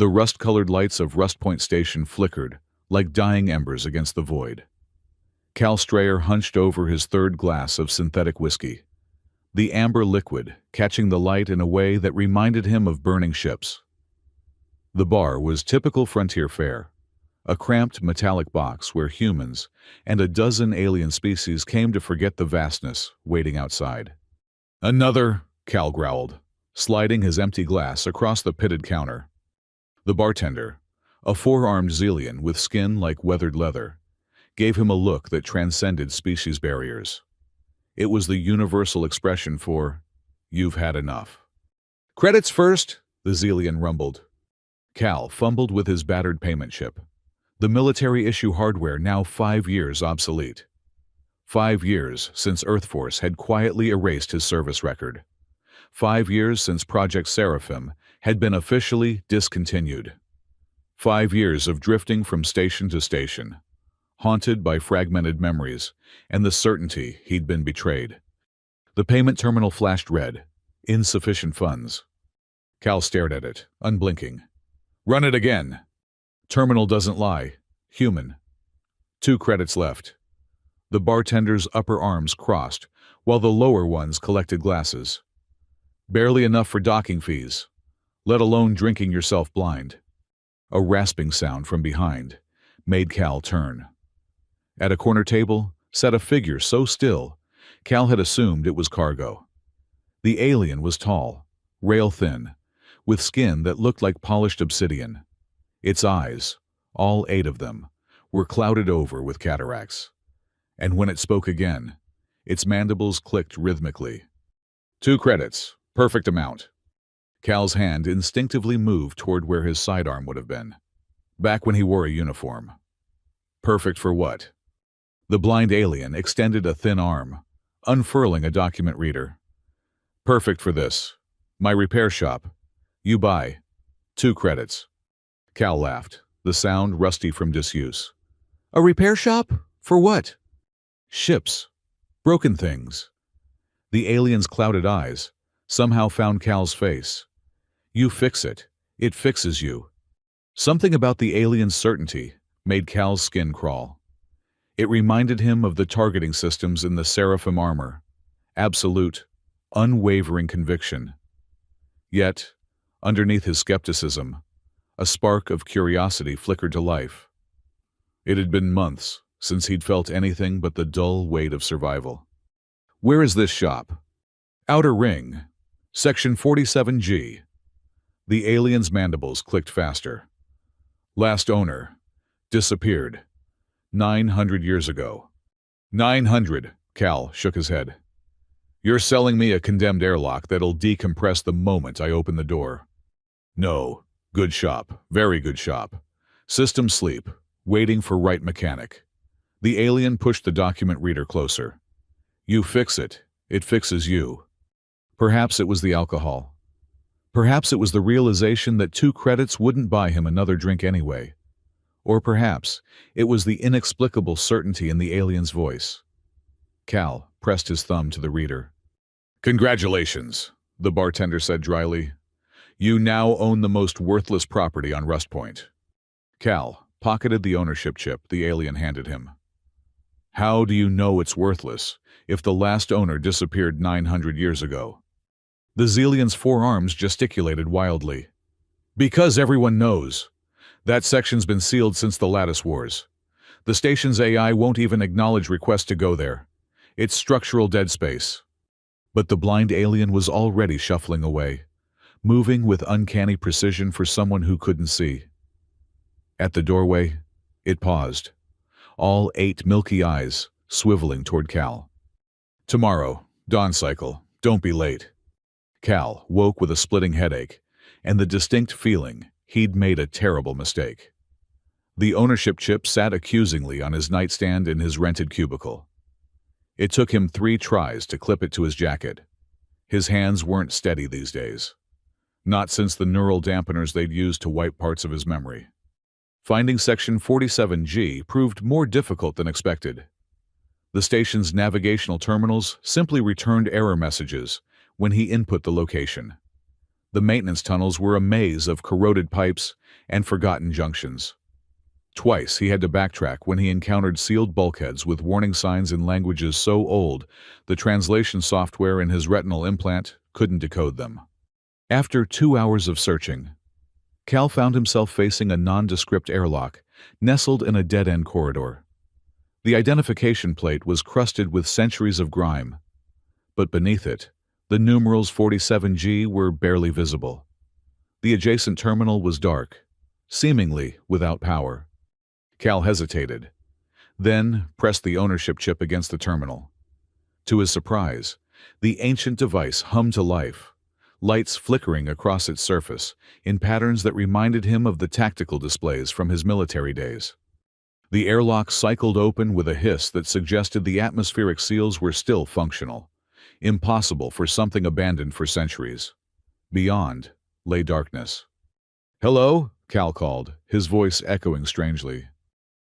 The rust-colored lights of Rust Point Station flickered, like dying embers against the void. Cal Strayer hunched over his third glass of synthetic whiskey, the amber liquid catching the light in a way that reminded him of burning ships. The bar was typical frontier fare, a cramped metallic box where humans and a dozen alien species came to forget the vastness waiting outside. "Another," Cal growled, sliding his empty glass across the pitted counter. The bartender, a four-armed Zelian with skin like weathered leather, gave him a look that transcended species barriers. It was the universal expression for, "You've had enough." "Credits first," the Zelian rumbled. Cal fumbled with his battered payment chip, the military-issue hardware now 5 years obsolete. 5 years since Earthforce had quietly erased his service record. 5 years since Project Seraphim had been officially discontinued. 5 years of drifting from station to station, haunted by fragmented memories and the certainty he'd been betrayed. The payment terminal flashed red. Insufficient funds. Cal stared at it, unblinking. "Run it again." "Terminal doesn't lie. Human." 2 credits left. The bartender's upper arms crossed, while the lower ones collected glasses. "Barely enough for docking fees, let alone drinking yourself blind." A rasping sound from behind made Cal turn. At a corner table sat a figure so still, Cal had assumed it was cargo. The alien was tall, rail-thin, with skin that looked like polished obsidian. Its eyes, all 8 of them, were clouded over with cataracts. And when it spoke again, its mandibles clicked rhythmically. 2 credits, perfect amount." Cal's hand instinctively moved toward where his sidearm would have been, back when he wore a uniform. "Perfect for what?" The blind alien extended a thin arm, unfurling a document reader. "Perfect for this. My repair shop. You buy. 2 credits." Cal laughed, the sound rusty from disuse. "A repair shop? For what?" "Ships. Broken things." The alien's clouded eyes somehow found Cal's face. "You fix it. It fixes you." Something about the alien's certainty made Cal's skin crawl. It reminded him of the targeting systems in the Seraphim armor. Absolute, unwavering conviction. Yet, underneath his skepticism, a spark of curiosity flickered to life. It had been months since he'd felt anything but the dull weight of survival. "Where is this shop?" "Outer Ring. Section 47G. The alien's mandibles clicked faster. "Last owner. Disappeared. 900 years ago." 900, Cal shook his head. "You're selling me a condemned airlock that'll decompress the moment I open the door." "No. Good shop. Very good shop. System sleep. Waiting for right mechanic." The alien pushed the document reader closer. "You fix it. It fixes you." Perhaps it was the alcohol. Perhaps it was the realization that 2 credits wouldn't buy him another drink anyway. Or perhaps it was the inexplicable certainty in the alien's voice. Cal pressed his thumb to the reader. "Congratulations," the bartender said dryly. "You now own the most worthless property on Rust Point." Cal pocketed the ownership chip the alien handed him. "How do you know it's worthless if the last owner disappeared 900 years ago?" The Zelian's 4 arms gesticulated wildly. "Because everyone knows. That section's been sealed since the Lattice Wars. The station's AI won't even acknowledge requests to go there. It's structural dead space." But the blind alien was already shuffling away, moving with uncanny precision for someone who couldn't see. At the doorway, it paused, all 8 milky eyes swiveling toward Cal. "Tomorrow, dawn cycle, don't be late." Cal woke with a splitting headache and the distinct feeling he'd made a terrible mistake. The ownership chip sat accusingly on his nightstand in his rented cubicle. It took him 3 tries to clip it to his jacket. His hands weren't steady these days. Not since the neural dampeners they'd used to wipe parts of his memory. Finding Section 47G proved more difficult than expected. The station's navigational terminals simply returned error messages when he input the location. The maintenance tunnels were a maze of corroded pipes and forgotten junctions. Twice he had to backtrack when he encountered sealed bulkheads with warning signs in languages so old the translation software in his retinal implant couldn't decode them. After 2 hours of searching, Cal found himself facing a nondescript airlock nestled in a dead-end corridor. The identification plate was crusted with centuries of grime, but beneath it, the numerals 47G were barely visible. The adjacent terminal was dark, seemingly without power. Cal hesitated, then pressed the ownership chip against the terminal. To his surprise, the ancient device hummed to life, lights flickering across its surface in patterns that reminded him of the tactical displays from his military days. The airlock cycled open with a hiss that suggested the atmospheric seals were still functional, impossible for something abandoned for centuries. Beyond lay darkness. "Hello?" Cal called, his voice echoing strangely.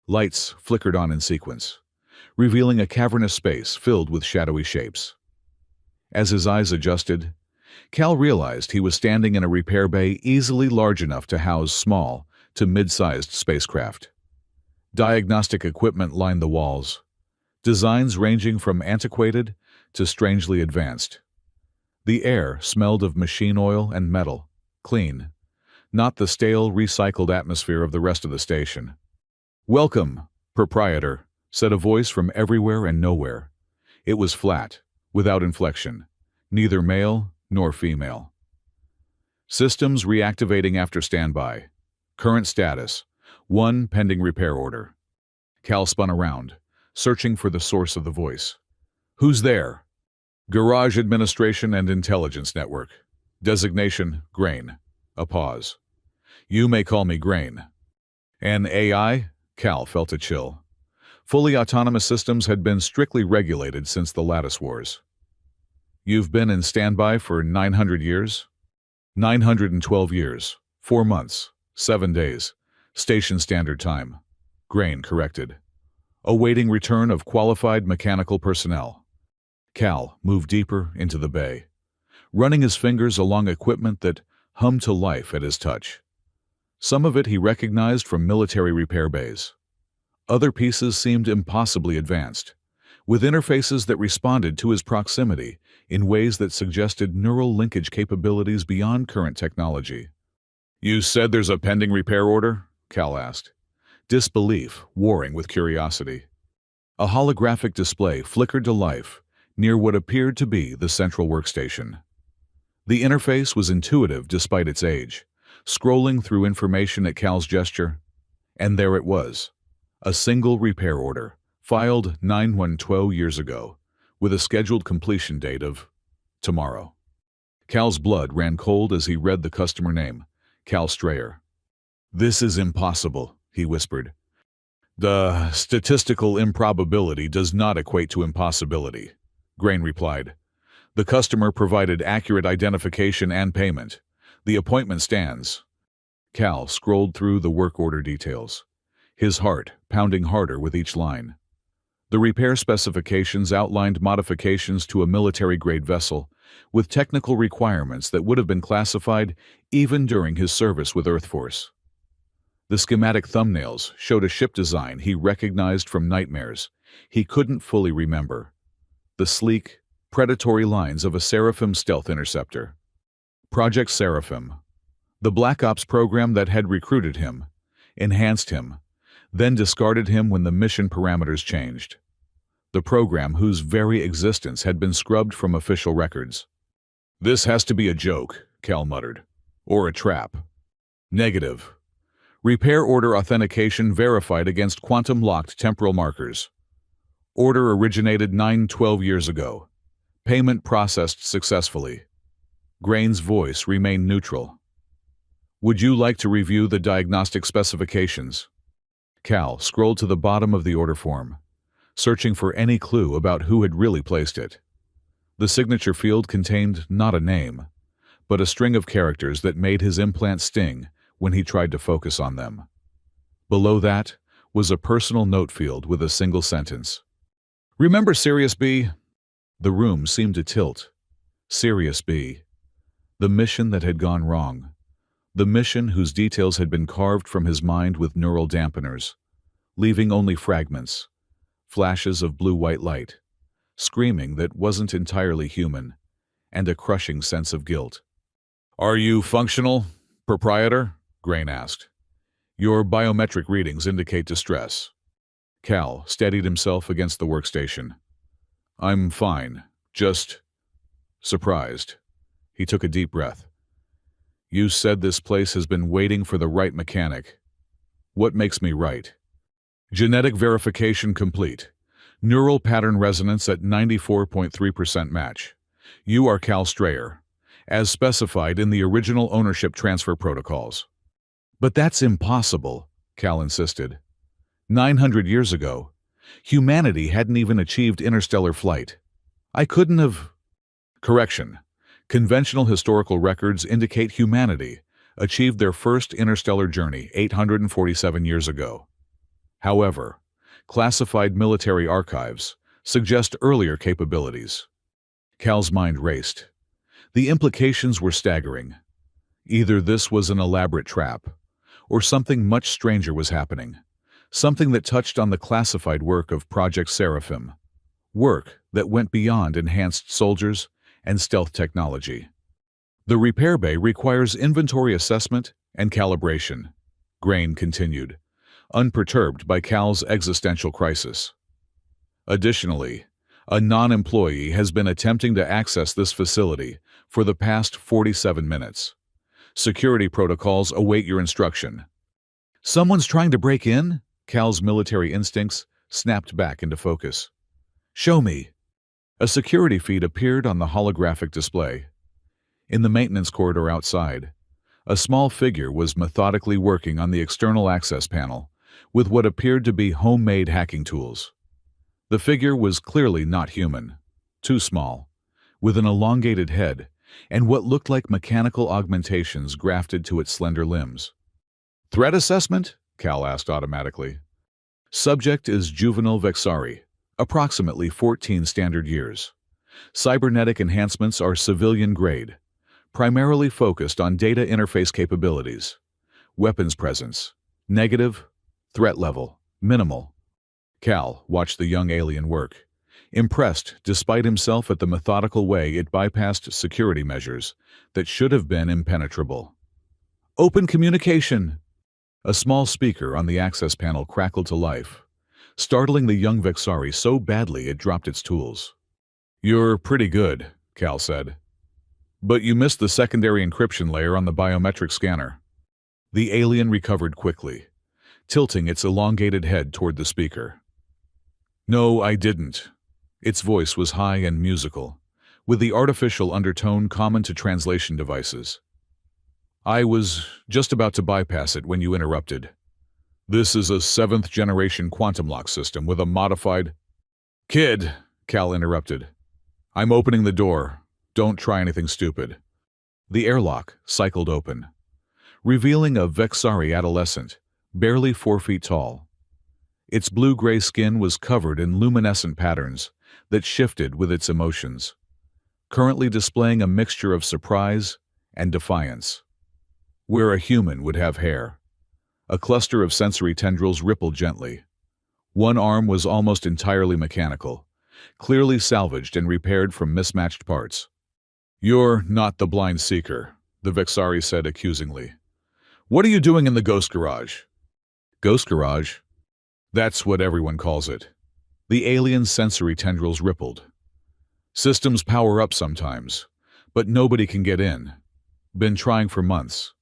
Lights flickered on in sequence, revealing a cavernous space filled with shadowy shapes. As his eyes adjusted, Cal realized he was standing in a repair bay easily large enough to house small to mid-sized spacecraft. Diagnostic equipment lined the walls, designs ranging from antiquated to strangely advanced. The air smelled of machine oil and metal, clean, not the stale, recycled atmosphere of the rest of the station. "Welcome, proprietor," said a voice from everywhere and nowhere. It was flat, without inflection, neither male nor female. "Systems reactivating after standby. Current status: 1 pending repair order." Cal spun around, searching for the source of the voice. "Who's there?" "Garage Administration and Intelligence Network. Designation: Grain." A pause. "You may call me Grain." "An AI?" Cal felt a chill. Fully autonomous systems had been strictly regulated since the Lattice Wars. "You've been in standby for 900 years?" 912 years, 4 months, 7 days. Station Standard Time. Grain corrected. "Awaiting return of qualified mechanical personnel." Cal moved deeper into the bay, running his fingers along equipment that hummed to life at his touch. Some of it he recognized from military repair bays. Other pieces seemed impossibly advanced, with interfaces that responded to his proximity in ways that suggested neural linkage capabilities beyond current technology. "You said there's a pending repair order?" Cal asked, disbelief warring with curiosity. A holographic display flickered to life near what appeared to be the central workstation. The interface was intuitive despite its age, scrolling through information at Cal's gesture, and there it was, a single repair order, filed 912 years ago, with a scheduled completion date of tomorrow. Cal's blood ran cold as he read the customer name, Cal Strayer. "This is impossible," he whispered. "The statistical improbability does not equate to impossibility," Grain replied. "The customer provided accurate identification and payment. The appointment stands." Cal scrolled through the work order details, his heart pounding harder with each line. The repair specifications outlined modifications to a military-grade vessel with technical requirements that would have been classified even during his service with Earth Force. The schematic thumbnails showed a ship design he recognized from nightmares he couldn't fully remember. The sleek, predatory lines of a Seraphim stealth interceptor. Project Seraphim, the Black Ops program that had recruited him, enhanced him, then discarded him when the mission parameters changed. The program whose very existence had been scrubbed from official records. "This has to be a joke," Cal muttered. "Or a trap." "Negative. Repair order authentication verified against quantum-locked temporal markers. Order originated 912 years ago. Payment processed successfully." Grain's voice remained neutral. "Would you like to review the diagnostic specifications?" Cal scrolled to the bottom of the order form, searching for any clue about who had really placed it. The signature field contained not a name, but a string of characters that made his implant sting when he tried to focus on them. Below that was a personal note field with a single sentence. "Remember Sirius B?" The room seemed to tilt. Sirius B. The mission that had gone wrong. The mission whose details had been carved from his mind with neural dampeners, leaving only fragments, flashes of blue-white light, screaming that wasn't entirely human, and a crushing sense of guilt. "Are you functional, proprietor?" Grain asked. "Your biometric readings indicate distress." Cal steadied himself against the workstation. "I'm fine, just surprised." He took a deep breath. "You said this place has been waiting for the right mechanic. What makes me right?" "Genetic verification complete. Neural pattern resonance at 94.3% match. You are Cal Strayer, as specified in the original ownership transfer protocols." "But that's impossible," Cal insisted. 900 years ago, humanity hadn't even achieved interstellar flight. I couldn't have... Correction. Conventional historical records indicate humanity achieved their first interstellar journey 847 years ago. However, classified military archives suggest earlier capabilities. Cal's mind raced. The implications were staggering. Either this was an elaborate trap, or something much stranger was happening. Something that touched on the classified work of Project Seraphim. Work that went beyond enhanced soldiers and stealth technology. "The repair bay requires inventory assessment and calibration," Grain continued, unperturbed by Cal's existential crisis. "Additionally, a non-employee has been attempting to access this facility for the past 47 minutes. Security protocols await your instruction." "Someone's trying to break in?" Cal's military instincts snapped back into focus. "Show me." A security feed appeared on the holographic display. In the maintenance corridor outside, a small figure was methodically working on the external access panel with what appeared to be homemade hacking tools. The figure was clearly not human, too small, with an elongated head and what looked like mechanical augmentations grafted to its slender limbs. "Threat assessment?" Cal asked automatically. "Subject is juvenile Vexari, approximately 14 standard years. Cybernetic enhancements are civilian grade, primarily focused on data interface capabilities. Weapons presence, negative. Threat level, minimal." Cal watched the young alien work, impressed despite himself at the methodical way it bypassed security measures that should have been impenetrable. "Open communication!" A small speaker on the access panel crackled to life, startling the young Vexari so badly it dropped its tools. "You're pretty good," Cal said. "But you missed the secondary encryption layer on the biometric scanner." The alien recovered quickly, tilting its elongated head toward the speaker. "No, I didn't." Its voice was high and musical, with the artificial undertone common to translation devices. "I was just about to bypass it when you interrupted. This is a 7th-generation quantum lock system with a modified—" "Kid," Cal interrupted. "I'm opening the door. Don't try anything stupid." The airlock cycled open, revealing a Vexari adolescent, barely 4 feet tall. Its blue-gray skin was covered in luminescent patterns that shifted with its emotions, currently displaying a mixture of surprise and defiance. Where a human would have hair, a cluster of sensory tendrils rippled gently. One arm was almost entirely mechanical, clearly salvaged and repaired from mismatched parts. "You're not the blind seeker," the Vexari said accusingly. "What are you doing in the ghost garage?" "Ghost garage?" "That's what everyone calls it." The alien's sensory tendrils rippled. "Systems power up sometimes, but nobody can get in. Been trying for months."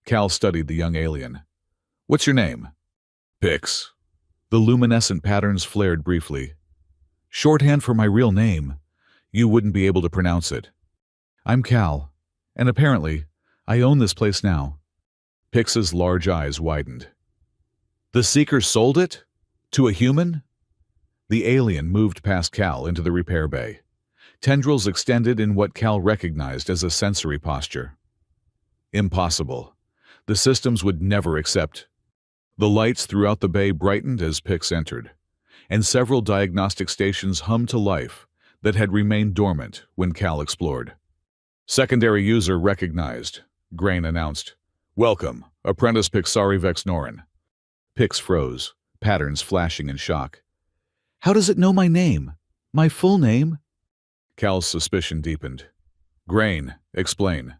Cal studied the young alien. "What's your name?" "Pix." The luminescent patterns flared briefly. "Shorthand for my real name. You wouldn't be able to pronounce it." "I'm Cal, and apparently, I own this place now." Pix's large eyes widened. "The Seeker sold it? To a human?" The alien moved past Cal into the repair bay, tendrils extended in what Cal recognized as a sensory posture. "Impossible. The systems would never accept." The lights throughout the bay brightened as Pix entered, and several diagnostic stations hummed to life that had remained dormant when Cal explored. Secondary user recognized, Grain announced. Welcome, Apprentice Pixari Vexnoran. Pix froze, patterns flashing in shock. How does it know my name? My full name? Cal's suspicion deepened. Grain, explain.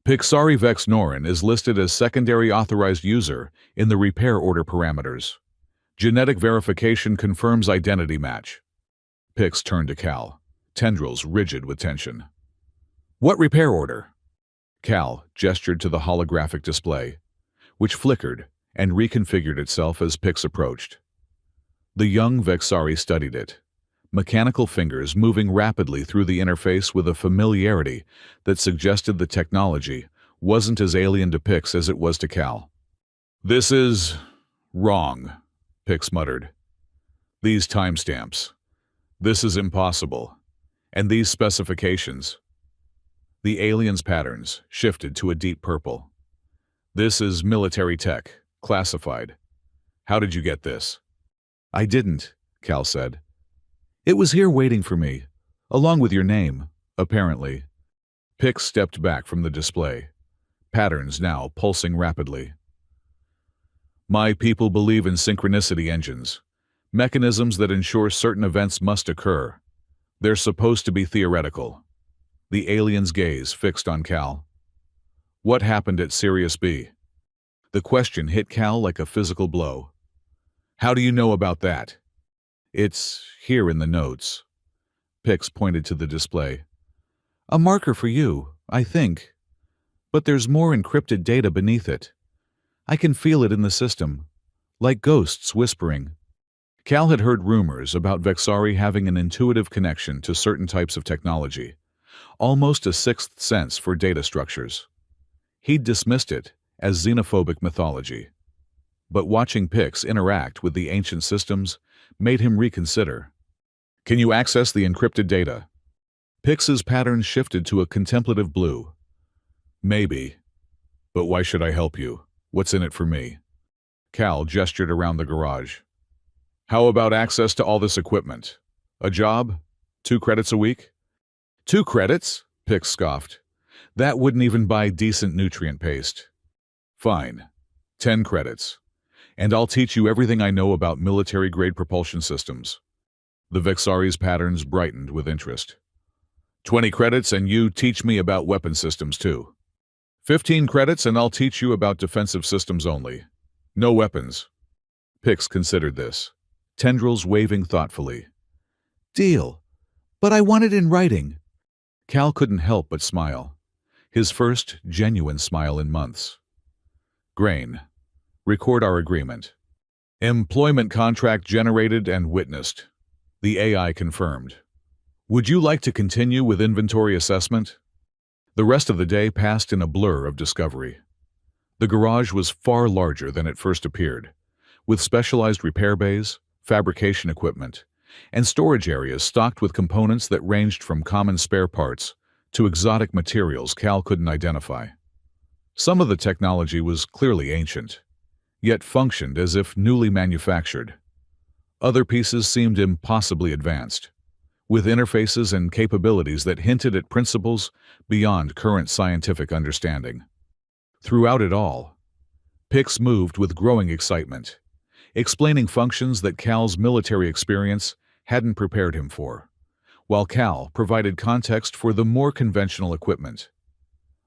Pixari Vexnoran is listed as secondary authorized user in the repair order parameters. Genetic verification confirms identity match. Pix turned to Cal, tendrils rigid with tension. What repair order? Cal gestured to the holographic display, which flickered and reconfigured itself as Pix approached. The young Vexari studied it, mechanical fingers moving rapidly through the interface with a familiarity that suggested the technology wasn't as alien to Pix as it was to Cal. This is wrong, Pix muttered. These timestamps. This is impossible. And these specifications. The alien's patterns shifted to a deep purple. This is military tech, classified. How did you get this? I didn't, Cal said. It was here waiting for me, along with your name, apparently. Pix stepped back from the display, patterns now pulsing rapidly. My people believe in synchronicity engines, mechanisms that ensure certain events must occur. They're supposed to be theoretical. The alien's gaze fixed on Cal. What happened at Sirius B? The question hit Cal like a physical blow. How do you know about that? It's here in the notes. Pix pointed to the display. A marker for you, I think. But there's more encrypted data beneath it. I can feel it in the system, like ghosts whispering. Cal had heard rumors about Vexari having an intuitive connection to certain types of technology, almost a sixth sense for data structures. He'd dismissed it as xenophobic mythology. But watching Pix interact with the ancient systems made him reconsider. Can you access the encrypted data? Pix's pattern shifted to a contemplative blue. Maybe. But why should I help you? What's in it for me? Cal gestured around the garage. How about access to all this equipment? A job? 2 credits a week? 2 credits? Pix scoffed. That wouldn't even buy decent nutrient paste. Fine. 10 credits. And I'll teach you everything I know about military-grade propulsion systems. The Vexari's patterns brightened with interest. 20 credits and you teach me about weapon systems too. 15 credits and I'll teach you about defensive systems only. No weapons. Pix considered this, tendrils waving thoughtfully. Deal. But I want it in writing. Cal couldn't help but smile, his first genuine smile in months. Grain. Record our agreement. Employment contract generated and witnessed. The AI confirmed. Would you like to continue with inventory assessment? The rest of the day passed in a blur of discovery. The garage was far larger than it first appeared, with specialized repair bays, fabrication equipment, and storage areas stocked with components that ranged from common spare parts to exotic materials Cal couldn't identify. Some of the technology was clearly ancient, yet functioned as if newly manufactured. Other pieces seemed impossibly advanced, with interfaces and capabilities that hinted at principles beyond current scientific understanding. Throughout it all, Pix moved with growing excitement, explaining functions that Cal's military experience hadn't prepared him for, while Cal provided context for the more conventional equipment.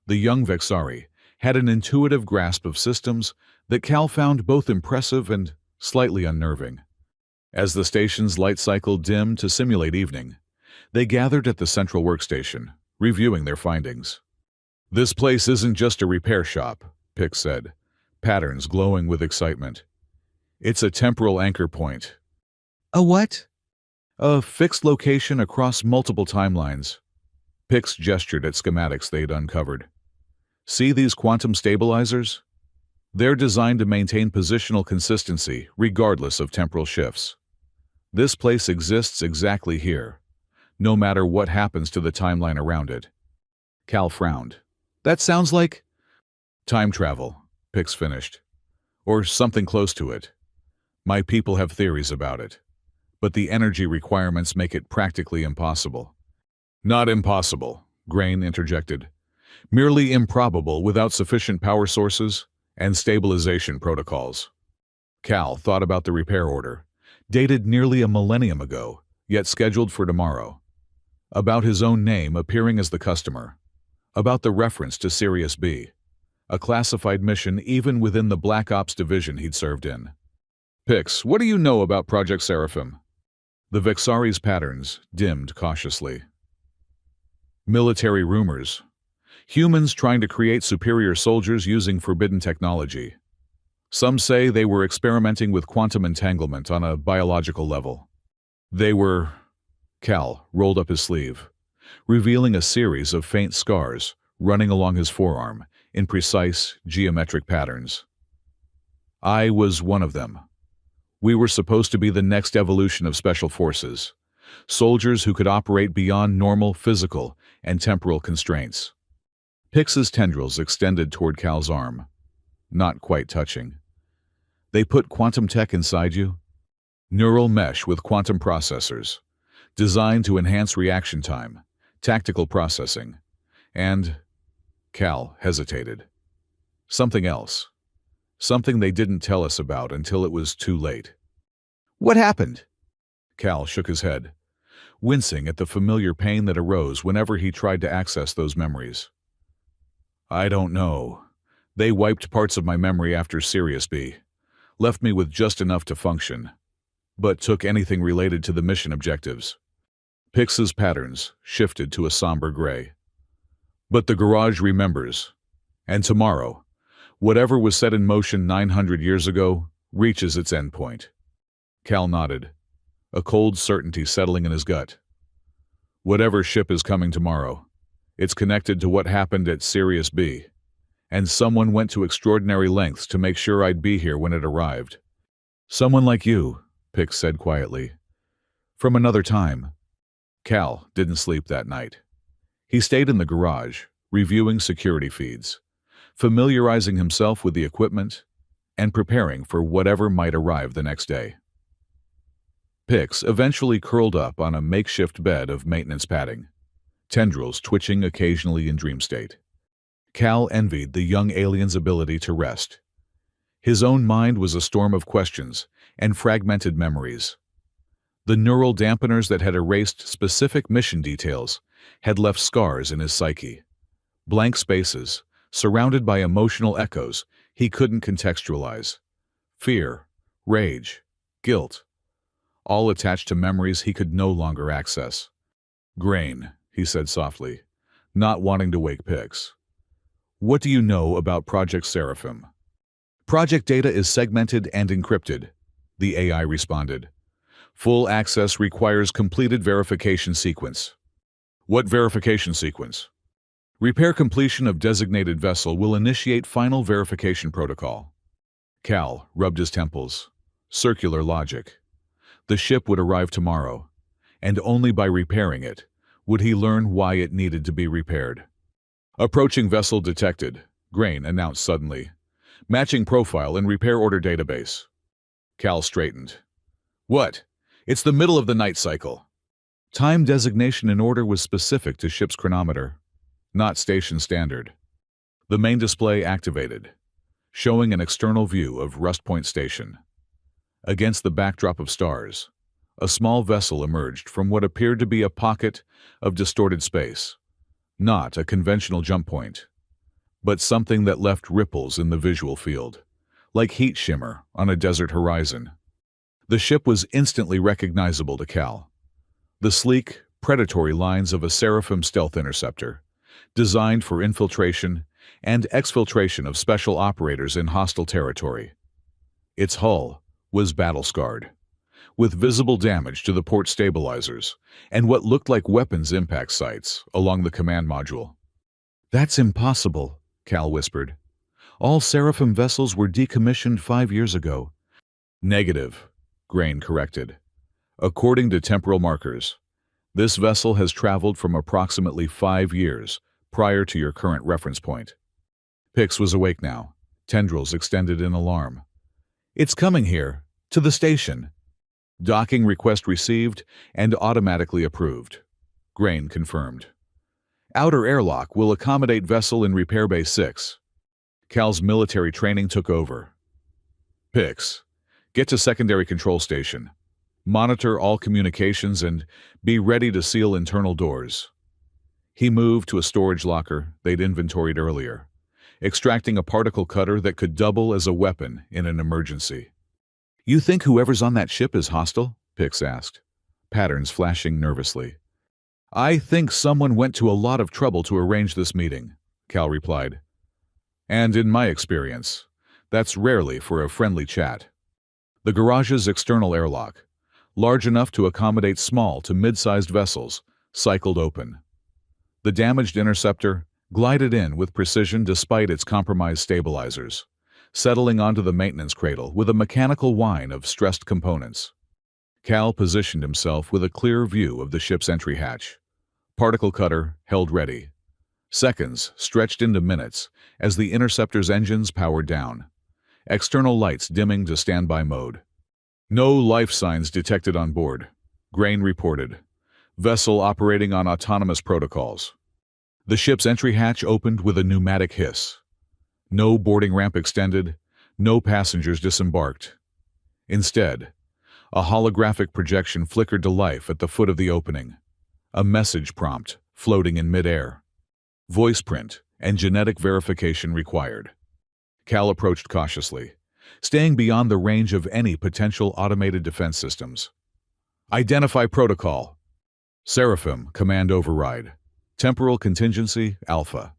The young Vexari had an intuitive grasp of systems that Cal found both impressive and slightly unnerving. As the station's light cycle dimmed to simulate evening, they gathered at the central workstation, reviewing their findings. This place isn't just a repair shop, Pix said, patterns glowing with excitement. It's a temporal anchor point. A what? A fixed location across multiple timelines. Pix gestured at schematics they'd uncovered. See these quantum stabilizers? They're designed to maintain positional consistency regardless of temporal shifts. This place exists exactly here, no matter what happens to the timeline around it. Cal frowned. That sounds like time travel, Pix finished. Or something close to it. My people have theories about it, but the energy requirements make it practically impossible. Not impossible, Grain interjected. Merely improbable without sufficient power sources and stabilization protocols. Cal thought about the repair order, dated nearly a millennium ago, yet scheduled for tomorrow. About his own name appearing as the customer. About the reference to Sirius B, a classified mission even within the Black Ops division he'd served in. Pix, what do you know about Project Seraphim? The Vexari's patterns dimmed cautiously. Military rumors. Humans trying to create superior soldiers using forbidden technology. Some say they were experimenting with quantum entanglement on a biological level. They were... Cal rolled up his sleeve, revealing a series of faint scars running along his forearm in precise geometric patterns. I was one of them. We were supposed to be the next evolution of special forces, soldiers who could operate beyond normal physical and temporal constraints. Pix's tendrils extended toward Cal's arm, not quite touching. They put quantum tech inside you? Neural mesh with quantum processors, designed to enhance reaction time, tactical processing, and... Cal hesitated. Something else. Something they didn't tell us about until it was too late. What happened? Cal shook his head, wincing at the familiar pain that arose whenever he tried to access those memories. I don't know. They wiped parts of my memory after Sirius B, left me with just enough to function, but took anything related to the mission objectives. Pix's patterns shifted to a somber gray. But the garage remembers, and tomorrow, whatever was set in motion 900 years ago reaches its endpoint. Cal nodded, a cold certainty settling in his gut. Whatever ship is coming tomorrow, it's connected to what happened at Sirius B, and someone went to extraordinary lengths to make sure I'd be here when it arrived. Someone like you, Pix said quietly. From another time. Cal didn't sleep that night. He stayed in the garage, reviewing security feeds, familiarizing himself with the equipment, and preparing for whatever might arrive the next day. Pix eventually curled up on a makeshift bed of maintenance padding, tendrils twitching occasionally in dream state. Cal envied the young alien's ability to rest. His own mind was a storm of questions and fragmented memories. The neural dampeners that had erased specific mission details had left scars in his psyche, blank spaces, surrounded by emotional echoes he couldn't contextualize. Fear, rage, guilt, all attached to memories he could no longer access. Grain, he said softly, not wanting to wake Pix. What do you know about Project Seraphim? Project data is segmented and encrypted, the AI responded. Full access requires completed verification sequence. What verification sequence? Repair completion of designated vessel will initiate final verification protocol. Cal rubbed his temples. Circular logic. The ship would arrive tomorrow, and only by repairing it would he learn why it needed to be repaired. Approaching vessel detected, Grain announced suddenly. Matching profile in repair order database. Cal straightened. What? It's the middle of the night cycle. Time designation in order was specific to ship's chronometer, not station standard. The main display activated, showing an external view of Rust Point Station. Against the backdrop of stars, a small vessel emerged from what appeared to be a pocket of distorted space. Not a conventional jump point, but something that left ripples in the visual field, like heat shimmer on a desert horizon. The ship was instantly recognizable to Cal. The sleek, predatory lines of a Seraphim stealth interceptor, designed for infiltration and exfiltration of special operators in hostile territory. Its hull was battle-scarred, with visible damage to the port stabilizers and what looked like weapons impact sites along the command module. That's impossible, Cal whispered. All Seraphim vessels were decommissioned 5 years ago. Negative, Grain corrected. According to temporal markers, this vessel has traveled from approximately 5 years prior to your current reference point. Pix was awake now, tendrils extended in alarm. It's coming here, to the station. Docking request received and automatically approved. Grain confirmed. Outer airlock will accommodate vessel in Repair Bay 6. Cal's military training took over. Pix, get to secondary control station. Monitor all communications and be ready to seal internal doors. He moved to a storage locker they'd inventoried earlier, extracting a particle cutter that could double as a weapon in an emergency. You think whoever's on that ship is hostile? Pix asked, patterns flashing nervously. I think someone went to a lot of trouble to arrange this meeting, Cal replied. And in my experience, that's rarely for a friendly chat. The garage's external airlock, large enough to accommodate small to mid-sized vessels, cycled open. The damaged interceptor glided in with precision despite its compromised stabilizers, settling onto the maintenance cradle with a mechanical whine of stressed components. Cal positioned himself with a clear view of the ship's entry hatch. Particle cutter held ready. Seconds stretched into minutes as the interceptor's engines powered down, external lights dimming to standby mode. No life signs detected on board, Grain reported. Vessel operating on autonomous protocols. The ship's entry hatch opened with a pneumatic hiss. No boarding ramp extended, no passengers disembarked. Instead, a holographic projection flickered to life at the foot of the opening, a message prompt floating in midair. Voice print and genetic verification required. Cal approached cautiously, staying beyond the range of any potential automated defense systems. Identify protocol. Seraphim, command override. Temporal contingency, Alpha.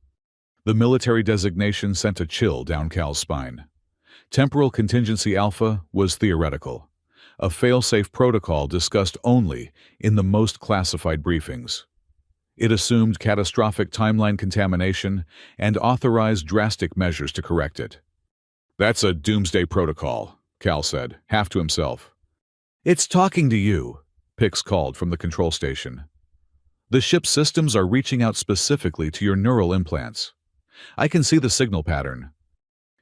The military designation sent a chill down Cal's spine. Temporal contingency Alpha was theoretical, a fail-safe protocol discussed only in the most classified briefings. It assumed catastrophic timeline contamination and authorized drastic measures to correct it. That's a doomsday protocol, Cal said, half to himself. It's talking to you, Pix called from the control station. The ship's systems are reaching out specifically to your neural implants. I can see the signal pattern.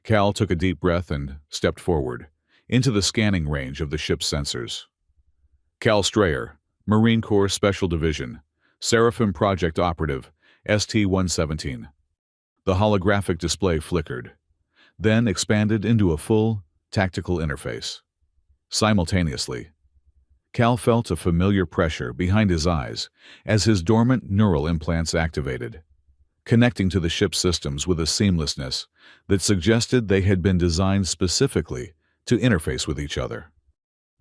Cal took a deep breath and stepped forward, into the scanning range of the ship's sensors. Cal Strayer, Marine Corps Special Division, Seraphim Project Operative, ST-117. The holographic display flickered, then expanded into a full, tactical interface. Simultaneously, Cal felt a familiar pressure behind his eyes as his dormant neural implants activated, connecting to the ship's systems with a seamlessness that suggested they had been designed specifically to interface with each other.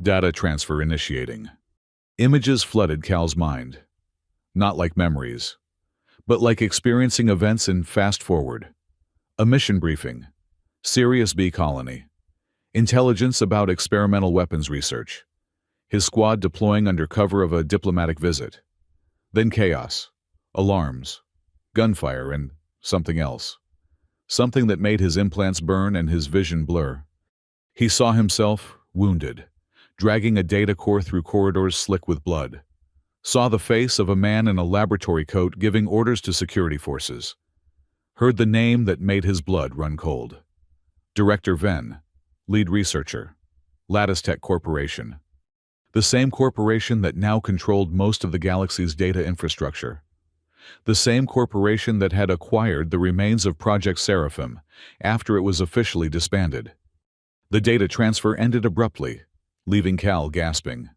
Data transfer initiating. Images flooded Cal's mind, not like memories, but like experiencing events in fast forward. A mission briefing, Sirius B colony, intelligence about experimental weapons research, his squad deploying under cover of a diplomatic visit. Then chaos, alarms, gunfire, and something else. Something that made his implants burn and his vision blur. He saw himself, wounded, dragging a data core through corridors slick with blood. Saw the face of a man in a laboratory coat giving orders to security forces. Heard the name that made his blood run cold. Director Venn, lead researcher, Lattice Tech Corporation. The same corporation that now controlled most of the galaxy's data infrastructure. The same corporation that had acquired the remains of Project Seraphim after it was officially disbanded. The data transfer ended abruptly, leaving Cal gasping.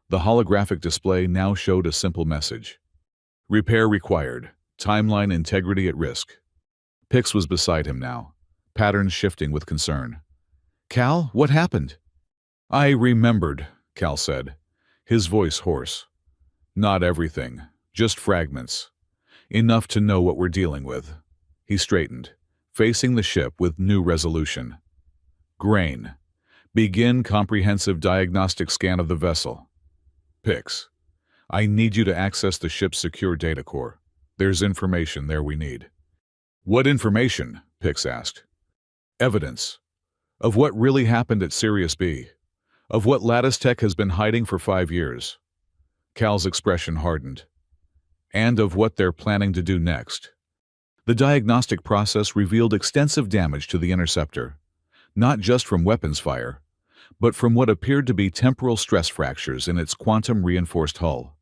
The holographic display now showed a simple message. Repair required. Timeline integrity at risk. Pix was beside him now, patterns shifting with concern. Cal, what happened? I remembered, Cal said, his voice hoarse. Not everything, just fragments. Enough to know what we're dealing with. He straightened, facing the ship with new resolution. Grain. Begin comprehensive diagnostic scan of the vessel. Pix. I need you to access the ship's secure data core. There's information there we need. What information? Pix asked. Evidence. Of what really happened at Sirius B. Of what Lattice Tech has been hiding for 5 years. Cal's expression hardened. And of what they're planning to do next. The diagnostic process revealed extensive damage to the interceptor, not just from weapons fire, but from what appeared to be temporal stress fractures in its quantum-reinforced hull.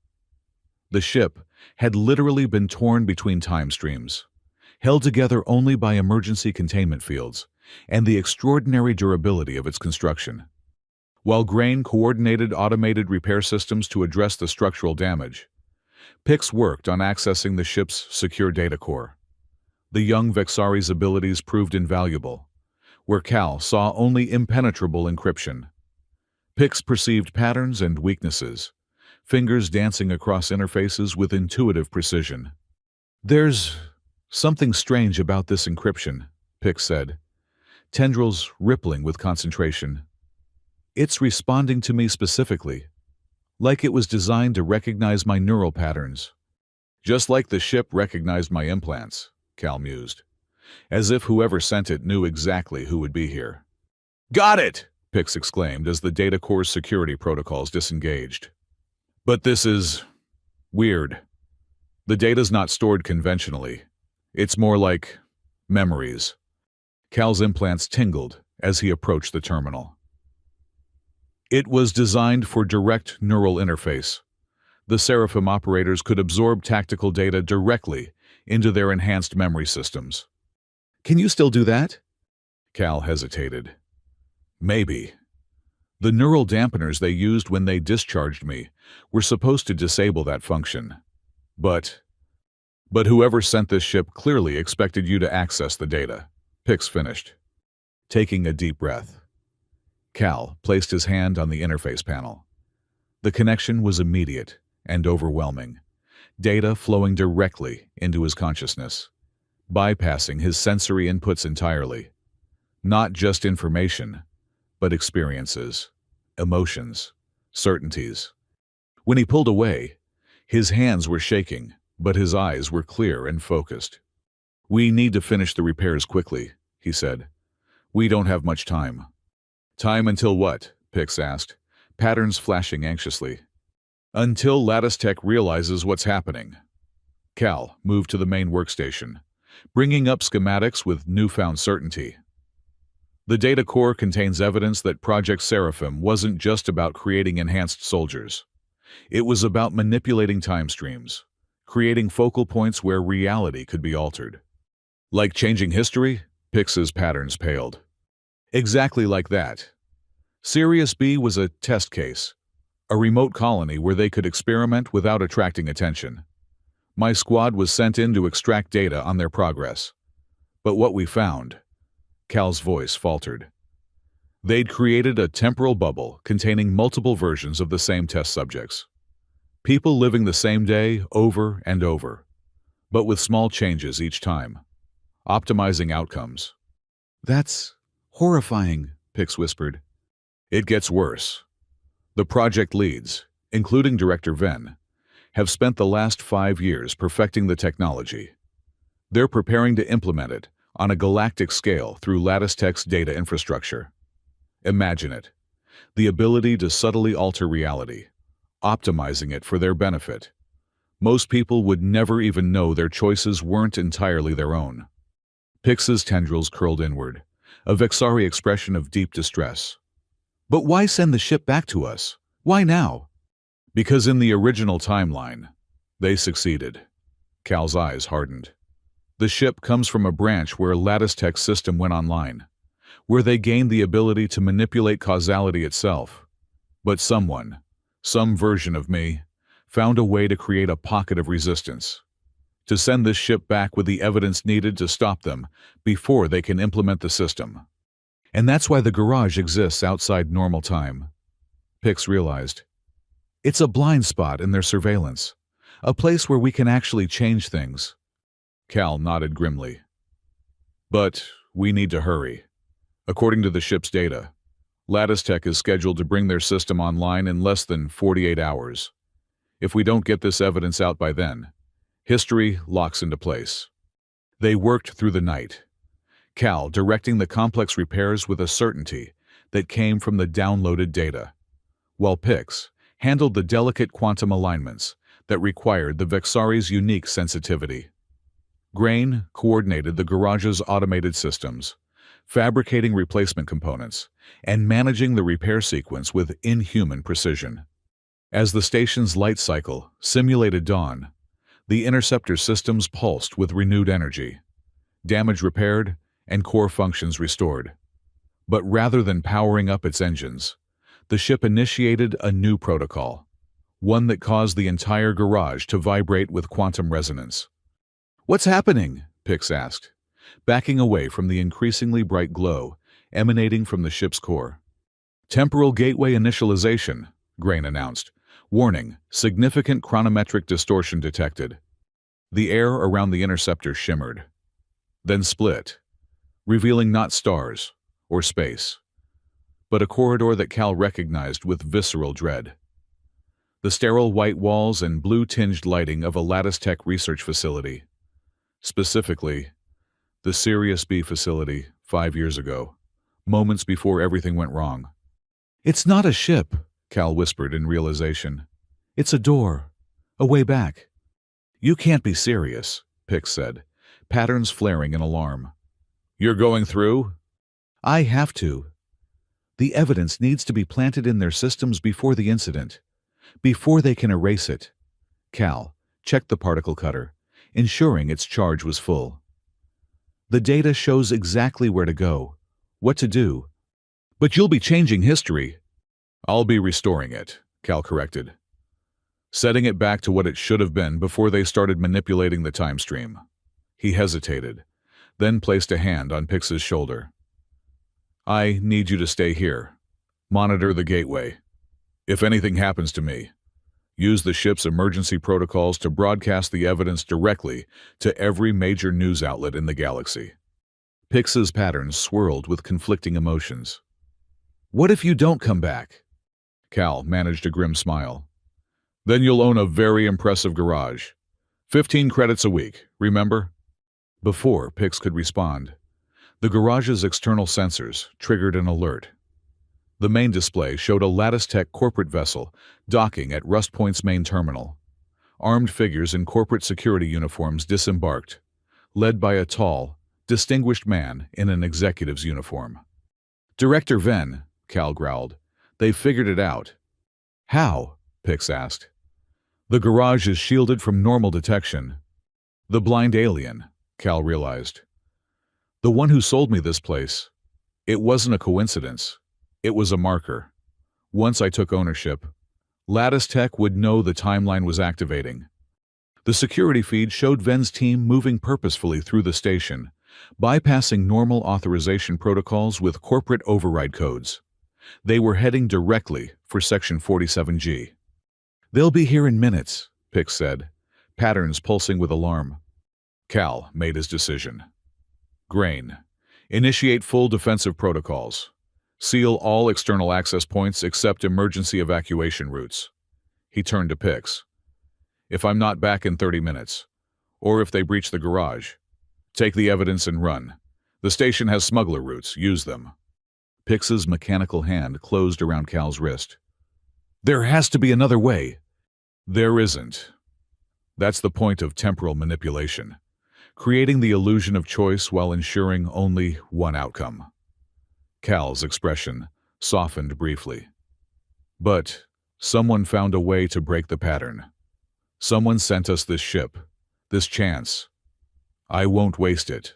The ship had literally been torn between time streams, held together only by emergency containment fields and the extraordinary durability of its construction. While Grain coordinated automated repair systems to address the structural damage, Pix worked on accessing the ship's secure data core. The young Vexari's abilities proved invaluable, where Cal saw only impenetrable encryption. Pix perceived patterns and weaknesses, fingers dancing across interfaces with intuitive precision. "There's something strange about this encryption," Pix said, tendrils rippling with concentration. "It's responding to me specifically, like it was designed to recognize my neural patterns." "Just like the ship recognized my implants," Cal mused, as if whoever sent it knew exactly who would be here. "Got it!" Pix exclaimed as the data core's security protocols disengaged. "But this is weird. The data's not stored conventionally. It's more like memories." Cal's implants tingled as he approached the terminal. It was designed for direct neural interface. The Seraphim operators could absorb tactical data directly into their enhanced memory systems. "Can you still do that?" Cal hesitated. "Maybe. The neural dampeners they used when they discharged me were supposed to disable that function. But whoever sent this ship clearly expected you to access the data," Pix finished. Taking a deep breath, Cal placed his hand on the interface panel. The connection was immediate and overwhelming, data flowing directly into his consciousness, bypassing his sensory inputs entirely. Not just information, but experiences, emotions, certainties. When he pulled away, his hands were shaking, but his eyes were clear and focused. "We need to finish the repairs quickly," he said. "We don't have much time." "Time until what?" Pix asked, patterns flashing anxiously. "Until Lattice Tech realizes what's happening." Cal moved to the main workstation, bringing up schematics with newfound certainty. The data core contains evidence that Project Seraphim wasn't just about creating enhanced soldiers. It was about manipulating time streams, creating focal points where reality could be altered. "Like changing history?" Pix's patterns paled. "Exactly like that. Sirius B was a test case, a remote colony where they could experiment without attracting attention. My squad was sent in to extract data on their progress. But what we found," Cal's voice faltered, "they'd created a temporal bubble containing multiple versions of the same test subjects. People living the same day over and over, but with small changes each time, optimizing outcomes." "That's horrifying," Pix whispered. "It gets worse. The project leads, including Director Venn, have spent the last 5 years perfecting the technology. They're preparing to implement it on a galactic scale through Lattice Tech's data infrastructure. Imagine it, the ability to subtly alter reality, optimizing it for their benefit. Most people would never even know their choices weren't entirely their own." Pix's tendrils curled inward, a Vexari expression of deep distress. "But why send the ship back to us? Why now?" "Because in the original timeline, they succeeded." Cal's eyes hardened. "The ship comes from a branch where Lattice Tech's system went online, where they gained the ability to manipulate causality itself. But someone, some version of me, found a way to create a pocket of resistance, to send this ship back with the evidence needed to stop them before they can implement the system. And that's why the garage exists outside normal time." Pix realized. "It's a blind spot in their surveillance, a place where we can actually change things." Cal nodded grimly. "But we need to hurry. According to the ship's data, Lattice Tech is scheduled to bring their system online in less than 48 hours. If we don't get this evidence out by then, history locks into place." They worked through the night, Cal directing the complex repairs with a certainty that came from the downloaded data, while Pix handled the delicate quantum alignments that required the Vexari's unique sensitivity. Grain coordinated the garage's automated systems, fabricating replacement components and managing the repair sequence with inhuman precision. As the station's light cycle simulated dawn, the interceptor systems pulsed with renewed energy, damage repaired, and core functions restored. But rather than powering up its engines, the ship initiated a new protocol, one that caused the entire garage to vibrate with quantum resonance. "What's happening?" Pix asked, backing away from the increasingly bright glow emanating from the ship's core. "Temporal gateway initialization," Grain announced. "Warning, significant chronometric distortion detected." The air around the interceptor shimmered, then split, revealing not stars or space, but a corridor that Cal recognized with visceral dread. The sterile white walls and blue-tinged lighting of a Lattice Tech research facility. Specifically, the Sirius B facility 5 years ago, moments before everything went wrong. "It's not a ship," Cal whispered in realization. "It's a door, a way back." "You can't be serious," Pix said, patterns flaring in alarm. "You're going through?" "I have to. The evidence needs to be planted in their systems before the incident, before they can erase it." Cal checked the particle cutter, ensuring its charge was full. "The data shows exactly where to go, what to do." "But you'll be changing history." "I'll be restoring it," Cal corrected. "Setting it back to what it should have been before they started manipulating the time stream." He hesitated, then placed a hand on Pix's shoulder. "I need you to stay here. Monitor the gateway. If anything happens to me, use the ship's emergency protocols to broadcast the evidence directly to every major news outlet in the galaxy." Pix's patterns swirled with conflicting emotions. "What if you don't come back?" Cal managed a grim smile. "Then you'll own a very impressive garage. 15 credits a week, remember?" Before Pix could respond, the garage's external sensors triggered an alert. The main display showed a Lattice Tech corporate vessel docking at Rust Point's main terminal. Armed figures in corporate security uniforms disembarked, led by a tall, distinguished man in an executive's uniform. "Director Venn," Cal growled. "They've figured it out." "How?" Pix asked. "The garage is shielded from normal detection." "The blind alien," Cal realized. "The one who sold me this place. It wasn't a coincidence. It was a marker. Once I took ownership, Lattice Tech would know the timeline was activating." The security feed showed Venn's team moving purposefully through the station, bypassing normal authorization protocols with corporate override codes. They were heading directly for Section 47G. "They'll be here in minutes," Pix said, patterns pulsing with alarm. Cal made his decision. "Grain, initiate full defensive protocols. Seal all external access points except emergency evacuation routes." He turned to Pix. "If I'm not back in 30 minutes, or if they breach the garage, take the evidence and run. The station has smuggler routes, use them." Pix's mechanical hand closed around Cal's wrist. "There has to be another way." "There isn't. That's the point of temporal manipulation, creating the illusion of choice while ensuring only one outcome." Cal's expression softened briefly. "But someone found a way to break the pattern. Someone sent us this ship, this chance. I won't waste it."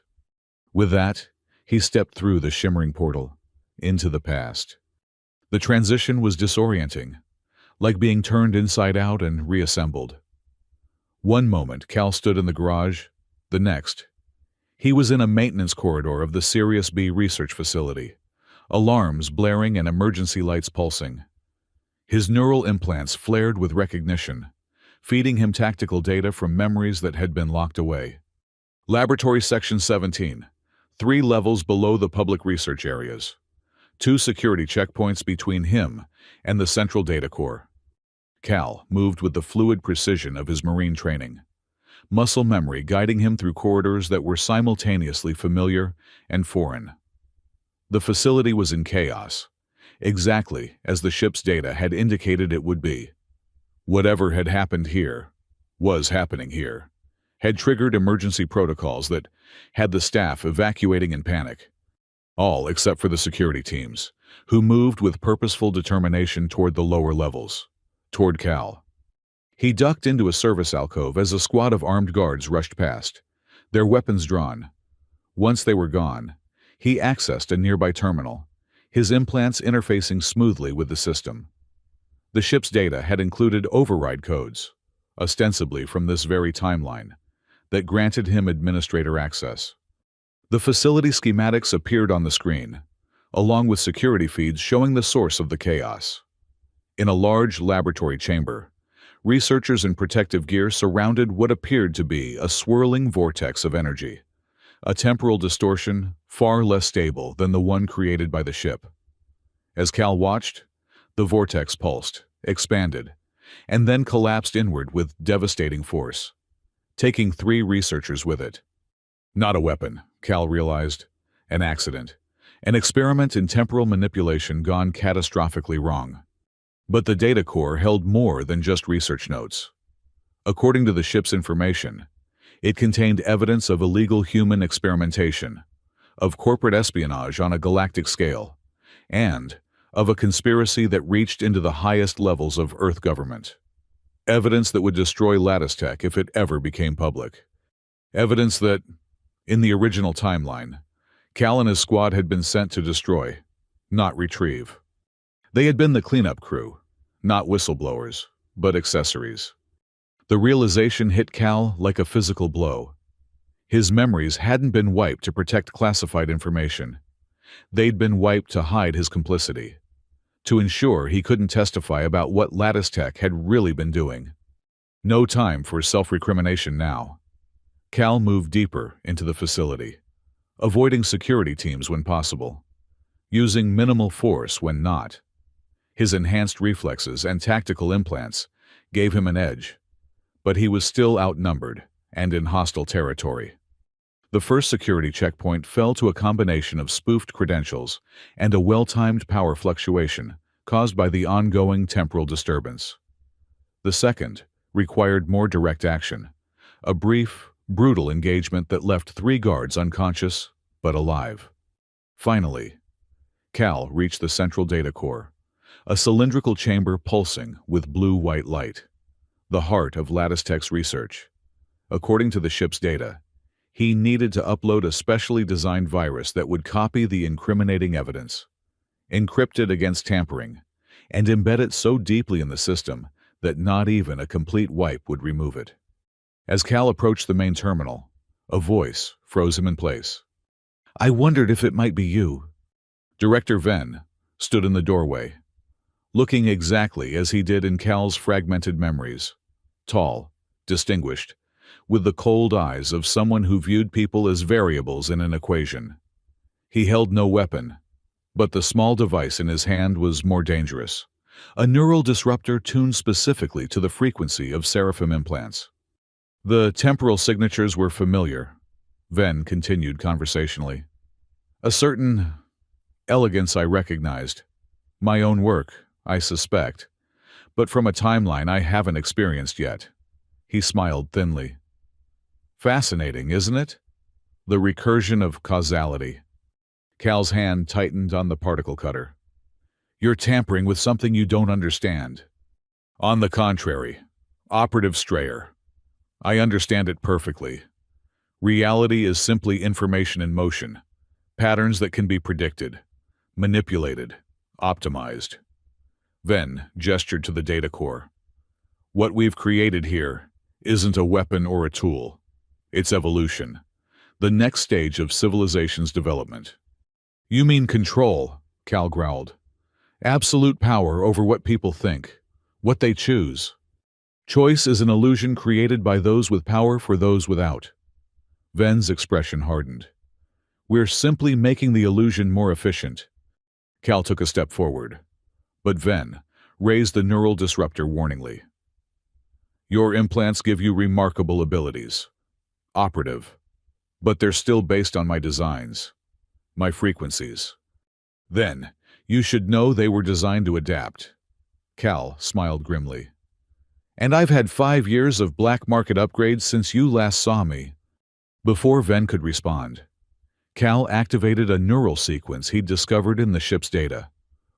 With that, he stepped through the shimmering portal, into the past. The transition was disorienting, like being turned inside out and reassembled. One moment, Cal stood in the garage. The next, he was in a maintenance corridor of the Sirius B research facility, alarms blaring and emergency lights pulsing. His neural implants flared with recognition, feeding him tactical data from memories that had been locked away. Laboratory Section 17, 3 levels below the public research areas. 2 security checkpoints between him and the central data core. Cal moved with the fluid precision of his marine training, muscle memory guiding him through corridors that were simultaneously familiar and foreign. The facility was in chaos, exactly as the ship's data had indicated it would be. Whatever had happened here, was happening here, had triggered emergency protocols that had the staff evacuating in panic. All except for the security teams, who moved with purposeful determination toward the lower levels, toward Cal. He ducked into a service alcove as a squad of armed guards rushed past, their weapons drawn. Once they were gone, he accessed a nearby terminal, his implants interfacing smoothly with the system. The ship's data had included override codes, ostensibly from this very timeline, that granted him administrator access. The facility schematics appeared on the screen, along with security feeds showing the source of the chaos. In a large laboratory chamber, researchers in protective gear surrounded what appeared to be a swirling vortex of energy, a temporal distortion far less stable than the one created by the ship. As Cal watched, the vortex pulsed, expanded, and then collapsed inward with devastating force, taking 3 researchers with it. Not a weapon, Cal realized. An accident. An experiment in temporal manipulation gone catastrophically wrong. But the data core held more than just research notes. According to the ship's information, it contained evidence of illegal human experimentation, of corporate espionage on a galactic scale, and of a conspiracy that reached into the highest levels of Earth government. Evidence that would destroy Lattice Tech if it ever became public. Evidence that, in the original timeline, Cal and his squad had been sent to destroy, not retrieve. They had been the cleanup crew, not whistleblowers, but accessories. The realization hit Cal like a physical blow. His memories hadn't been wiped to protect classified information. They'd been wiped to hide his complicity, to ensure he couldn't testify about what Lattice Tech had really been doing. No time for self-recrimination now. Cal moved deeper into the facility, avoiding security teams when possible, using minimal force when not. His enhanced reflexes and tactical implants gave him an edge, but he was still outnumbered and in hostile territory. The first security checkpoint fell to a combination of spoofed credentials and a well-timed power fluctuation caused by the ongoing temporal disturbance. The second required more direct action, a brief, brutal engagement that left 3 guards unconscious but alive. Finally, Cal reached the central data core, a cylindrical chamber pulsing with blue-white light, the heart of Lattice Tech's research. According to the ship's data, he needed to upload a specially designed virus that would copy the incriminating evidence, encrypt it against tampering, and embed it so deeply in the system that not even a complete wipe would remove it. As Cal approached the main terminal, a voice froze him in place. "I wondered if it might be you." Director Venn stood in the doorway, looking exactly as he did in Cal's fragmented memories. Tall, distinguished, with the cold eyes of someone who viewed people as variables in an equation. He held no weapon, but the small device in his hand was more dangerous, a neural disruptor tuned specifically to the frequency of seraphim implants. The temporal signatures were familiar, Venn continued conversationally. A certain elegance I recognized. My own work, I suspect, but from a timeline I haven't experienced yet. He smiled thinly. Fascinating, isn't it? The recursion of causality. Cal's hand tightened on the particle cutter. You're tampering with something you don't understand. On the contrary, Operative Strayer. I understand it perfectly. Reality is simply information in motion, patterns that can be predicted, manipulated, optimized. Venn gestured to the data core. What we've created here isn't a weapon or a tool. It's evolution, the next stage of civilization's development. You mean control, Cal growled. Absolute power over what people think, what they choose. Choice is an illusion created by those with power for those without. Venn's expression hardened. We're simply making the illusion more efficient. Cal took a step forward, but Venn raised the neural disruptor warningly. Your implants give you remarkable abilities. Operative. But they're still based on my designs, my frequencies. Then, you should know they were designed to adapt. Cal smiled grimly. And I've had 5 years of black market upgrades since you last saw me. Before Venn could respond, Cal activated a neural sequence he'd discovered in the ship's data,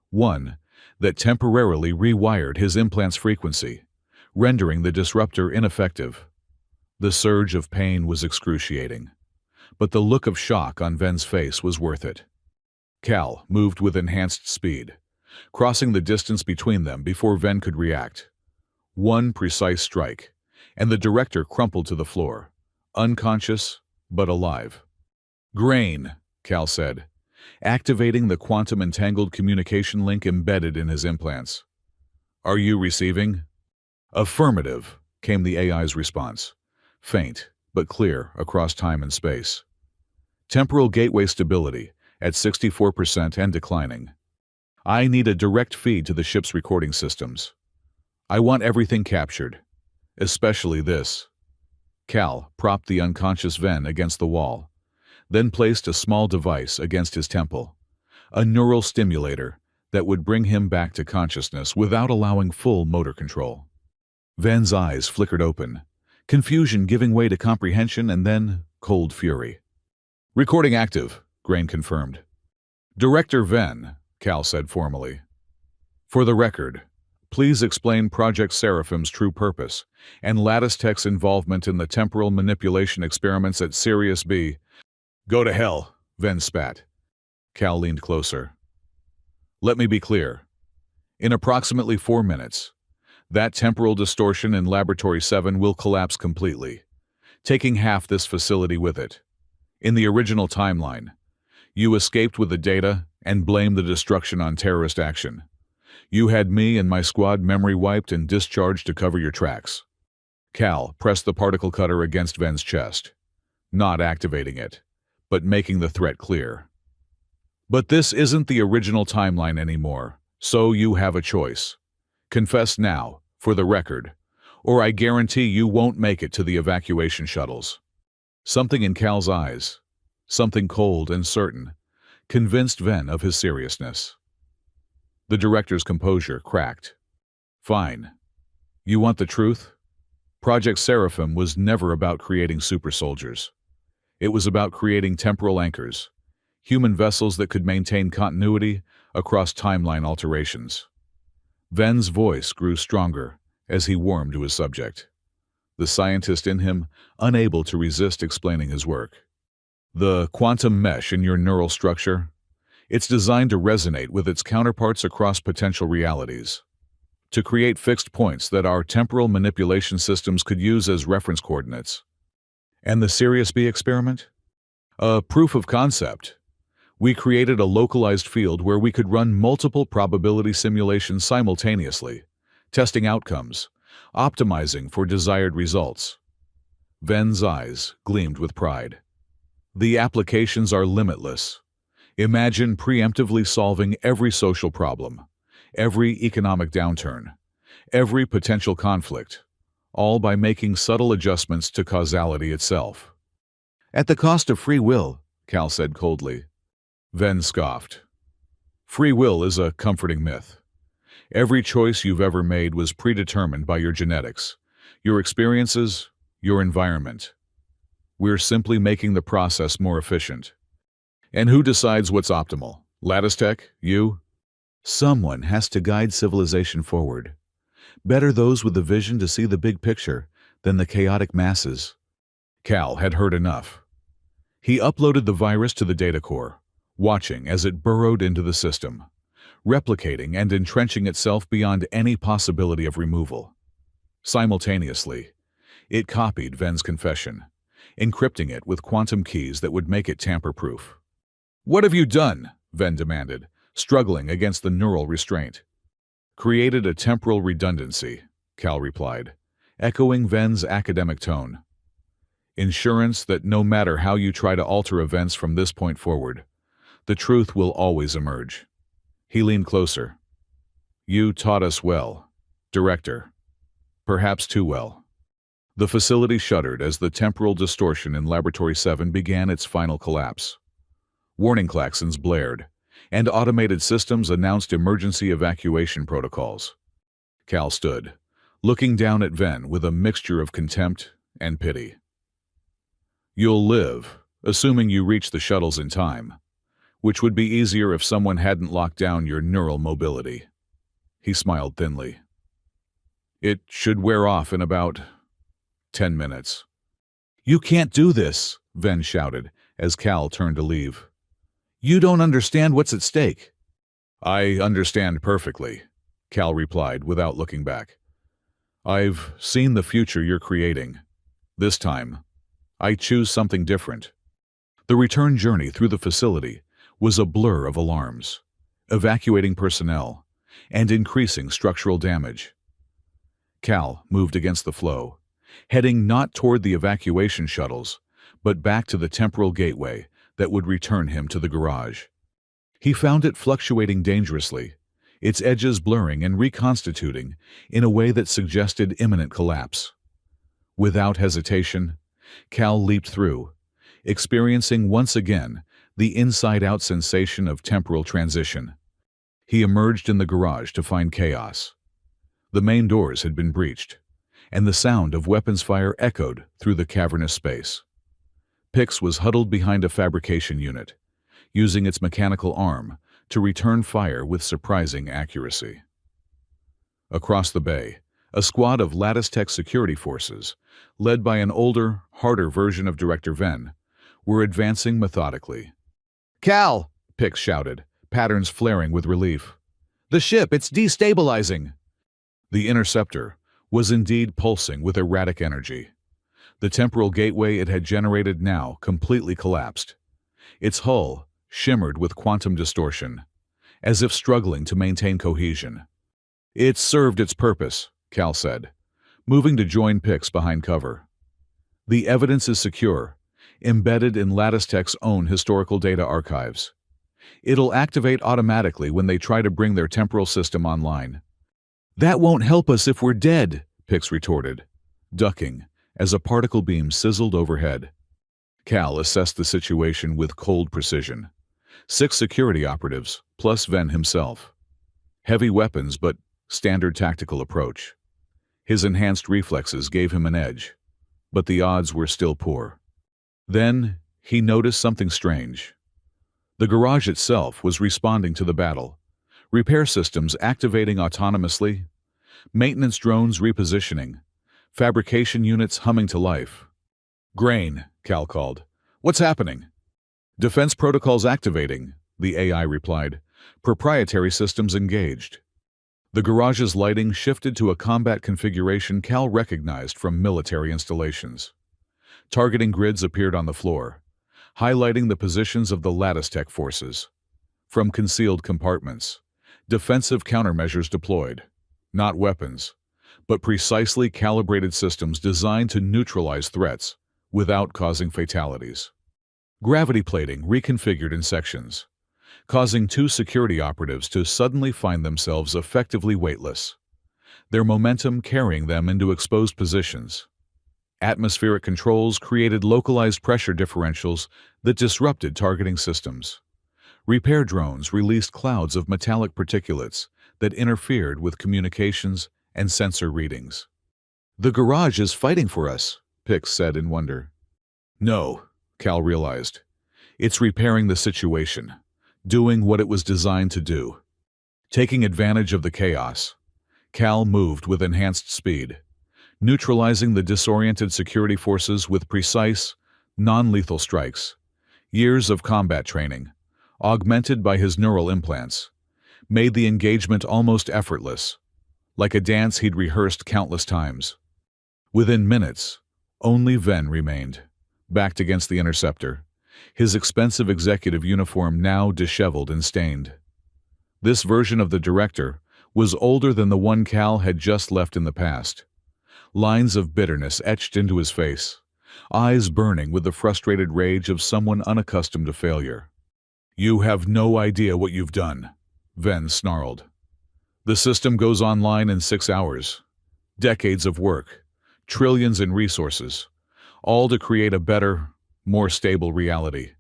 one that temporarily rewired his implant's frequency, rendering the disruptor ineffective. The surge of pain was excruciating, but the look of shock on Ven's face was worth it. Cal moved with enhanced speed, crossing the distance between them before Ven could react. One precise strike, and the director crumpled to the floor, unconscious but alive. "Grain," Cal said, activating the quantum-entangled communication link embedded in his implants. "Are you receiving?" "Affirmative," came the AI's response, faint but clear across time and space. "Temporal gateway stability at 64% and declining. I need a direct feed to the ship's recording systems. I want everything captured, especially this." Cal propped the unconscious Ven against the wall, then placed a small device against his temple, a neural stimulator that would bring him back to consciousness without allowing full motor control. Ven's eyes flickered open, confusion giving way to comprehension and then cold fury. "Recording active," Grain confirmed. "Director Ven," Cal said formally. "For the record, please explain Project Seraphim's true purpose and Lattice Tech's involvement in the temporal manipulation experiments at Sirius B." "Go to hell," Ven spat. Cal leaned closer. "Let me be clear. In approximately 4 minutes, that temporal distortion in Laboratory 7 will collapse completely, taking half this facility with it. In the original timeline, you escaped with the data and blamed the destruction on terrorist action. You had me and my squad memory wiped and discharged to cover your tracks." Cal pressed the particle cutter against Ven's chest, not activating it, but making the threat clear. "But this isn't the original timeline anymore, so you have a choice. Confess now, for the record, or I guarantee you won't make it to the evacuation shuttles." Something in Cal's eyes, something cold and certain, convinced Ven of his seriousness. The director's composure cracked. "Fine. You want the truth? Project Seraphim was never about creating super soldiers. It was about creating temporal anchors, human vessels that could maintain continuity across timeline alterations." Ven's voice grew stronger as he warmed to his subject, the scientist in him unable to resist explaining his work. "The quantum mesh in your neural structure, it's designed to resonate with its counterparts across potential realities, to create fixed points that our temporal manipulation systems could use as reference coordinates." "And the Sirius B experiment?" "A proof of concept. We created a localized field where we could run multiple probability simulations simultaneously, testing outcomes, optimizing for desired results." Ven's eyes gleamed with pride. "The applications are limitless. Imagine preemptively solving every social problem, every economic downturn, every potential conflict, all by making subtle adjustments to causality itself." "At the cost of free will," Cal said coldly. Ven scoffed. "Free will is a comforting myth. Every choice you've ever made was predetermined by your genetics, your experiences, your environment. We're simply making the process more efficient." "And who decides what's optimal? Lattice Tech? You?" "Someone has to guide civilization forward. Better those with the vision to see the big picture than the chaotic masses." Cal had heard enough. He uploaded the virus to the data core, watching as it burrowed into the system, replicating and entrenching itself beyond any possibility of removal. Simultaneously, it copied Ven's confession, encrypting it with quantum keys that would make it tamper-proof. "What have you done?" Ven demanded, struggling against the neural restraint. "Created a temporal redundancy," Cal replied, echoing Ven's academic tone. "Insurance that no matter how you try to alter events from this point forward, the truth will always emerge." He leaned closer. "You taught us well, Director. Perhaps too well." The facility shuddered as the temporal distortion in Laboratory 7 began its final collapse. Warning klaxons blared, and automated systems announced emergency evacuation protocols. Cal stood, looking down at Ven with a mixture of contempt and pity. "You'll live, assuming you reach the shuttles in time, which would be easier if someone hadn't locked down your neural mobility." He smiled thinly. It should wear off in about 10 minutes. You can't do this, Ven shouted as Cal turned to leave. You don't understand what's at stake. I understand perfectly, Cal replied without looking back. I've seen the future you're creating. This time, I choose something different. The return journey through the facility was a blur of alarms, evacuating personnel, and increasing structural damage. Cal moved against the flow, heading not toward the evacuation shuttles, but back to the temporal gateway that would return him to the garage. He found it fluctuating dangerously, its edges blurring and reconstituting in a way that suggested imminent collapse. Without hesitation, Cal leaped through, experiencing once again the inside-out sensation of temporal transition. He emerged in the garage to find chaos. The main doors had been breached, and the sound of weapons fire echoed through the cavernous space. Pix was huddled behind a fabrication unit, using its mechanical arm to return fire with surprising accuracy. Across the bay, a squad of Lattice Tech security forces, led by an older, harder version of Director Ven, were advancing methodically. Cal! Pix shouted, patterns flaring with relief. The ship, it's destabilizing! The interceptor was indeed pulsing with erratic energy. The temporal gateway it had generated now completely collapsed. Its hull shimmered with quantum distortion, as if struggling to maintain cohesion. It served its purpose, Cal said, moving to join Pix behind cover. The evidence is secure, embedded in Lattice Tech's own historical data archives. It'll activate automatically when they try to bring their temporal system online. That won't help us if we're dead, Pix retorted, ducking as a particle beam sizzled overhead. Cal assessed the situation with cold precision. 6 security operatives, plus Ven himself. Heavy weapons, but standard tactical approach. His enhanced reflexes gave him an edge, but the odds were still poor. Then he noticed something strange. The garage itself was responding to the battle, repair systems activating autonomously, maintenance drones repositioning, fabrication units humming to life. Grain, Cal called. What's happening? Defense protocols activating, the AI replied. Proprietary systems engaged. The garage's lighting shifted to a combat configuration Cal recognized from military installations. Targeting grids appeared on the floor, highlighting the positions of the Lattice Tech forces. From concealed compartments, defensive countermeasures deployed. Not weapons, but precisely calibrated systems designed to neutralize threats without causing fatalities. Gravity plating reconfigured in sections, causing 2 security operatives to suddenly find themselves effectively weightless, their momentum carrying them into exposed positions. Atmospheric controls created localized pressure differentials that disrupted targeting systems. Repair drones released clouds of metallic particulates that interfered with communications and sensor readings. The garage is fighting for us, Pix said in wonder. No, Cal realized. It's repairing the situation, doing what it was designed to do. Taking advantage of the chaos, Cal moved with enhanced speed, neutralizing the disoriented security forces with precise, non-lethal strikes. Years of combat training, augmented by his neural implants, made the engagement almost effortless, like a dance he'd rehearsed countless times. Within minutes, only Ven remained, backed against the interceptor, his expensive executive uniform now disheveled and stained. This version of the director was older than the one Cal had just left in the past. Lines of bitterness etched into his face, eyes burning with the frustrated rage of someone unaccustomed to failure. You have no idea what you've done, Ven snarled. The system goes online in 6 hours. Decades of work, trillions in resources, all to create a better, more stable reality.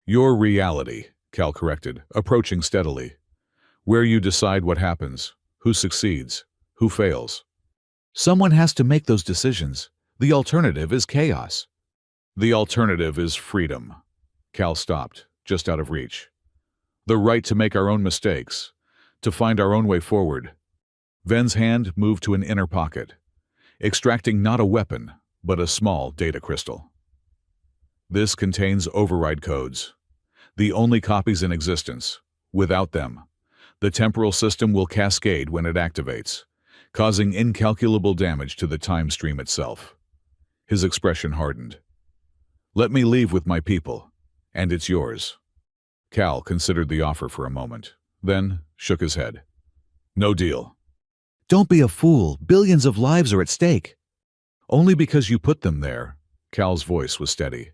Your reality, Cal corrected, approaching steadily. Where you decide what happens, who succeeds, who fails. Someone has to make those decisions. The alternative is chaos. The alternative is freedom. Cal stopped, just out of reach. The right to make our own mistakes, to find our own way forward, Ven's hand moved to an inner pocket, extracting not a weapon, but a small data crystal. This contains override codes, the only copies in existence. Without them, the temporal system will cascade when it activates, causing incalculable damage to the time stream itself. His expression hardened. Let me leave with my people, and it's yours. Cal considered the offer for a moment, then shook his head. No deal. Don't be a fool. Billions of lives are at stake. Only because you put them there. Cal's voice was steady.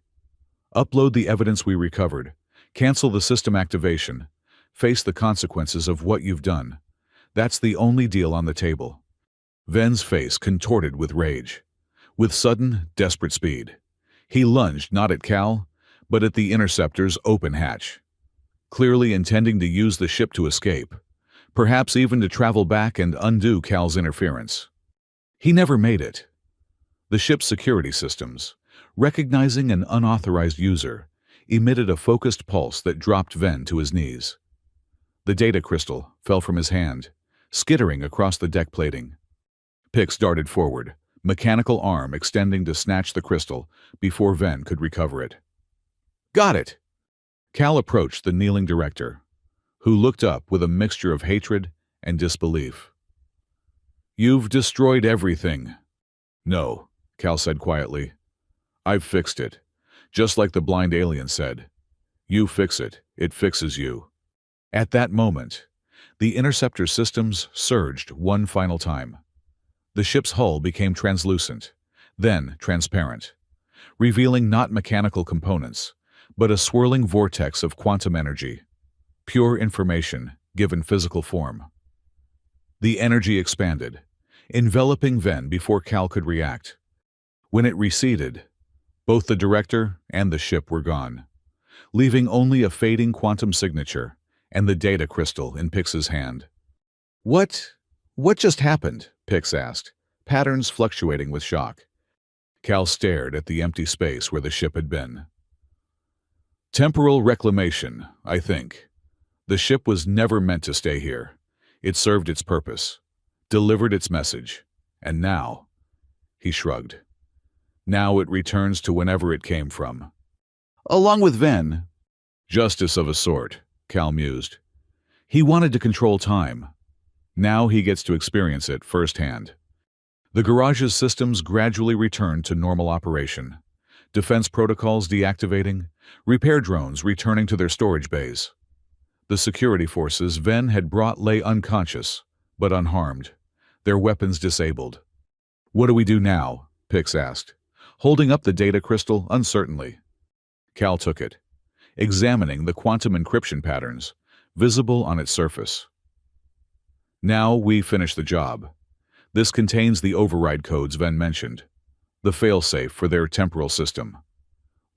Upload the evidence we recovered, cancel the system activation, face the consequences of what you've done. That's the only deal on the table. Ven's face contorted with rage. With sudden, desperate speed, he lunged not at Cal, but at the interceptor's open hatch, clearly intending to use the ship to escape, perhaps even to travel back and undo Cal's interference. He never made it. The ship's security systems, recognizing an unauthorized user, emitted a focused pulse that dropped Ven to his knees. The data crystal fell from his hand, skittering across the deck plating. Pix darted forward, mechanical arm extending to snatch the crystal before Ven could recover it. Got it! Cal approached the kneeling director, who looked up with a mixture of hatred and disbelief. You've destroyed everything. No, Cal said quietly. I've fixed it. Just like the blind alien said. You fix it, it fixes you. At that moment, the interceptor systems surged one final time. The ship's hull became translucent, then transparent, revealing not mechanical components, but a swirling vortex of quantum energy, pure information given physical form. The energy expanded, enveloping Ven before Cal could react. When it receded, both the director and the ship were gone, leaving only a fading quantum signature and the data crystal in Pix's hand. What just happened? Pix asked, patterns fluctuating with shock. Cal stared at the empty space where the ship had been. Temporal reclamation, I think. The ship was never meant to stay here. It served its purpose, delivered its message, and now, he shrugged. Now it returns to whenever it came from. Along with Ven. Justice of a sort, Cal mused. He wanted to control time. Now he gets to experience it firsthand. The garage's systems gradually returned to normal operation. Defense protocols deactivating, repair drones returning to their storage bays. The security forces Ven had brought lay unconscious, but unharmed, their weapons disabled. What do we do now? Pix asked, holding up the data crystal uncertainly. Cal took it, examining the quantum encryption patterns visible on its surface. Now we finish the job. This contains the override codes Ven mentioned, the failsafe for their temporal system.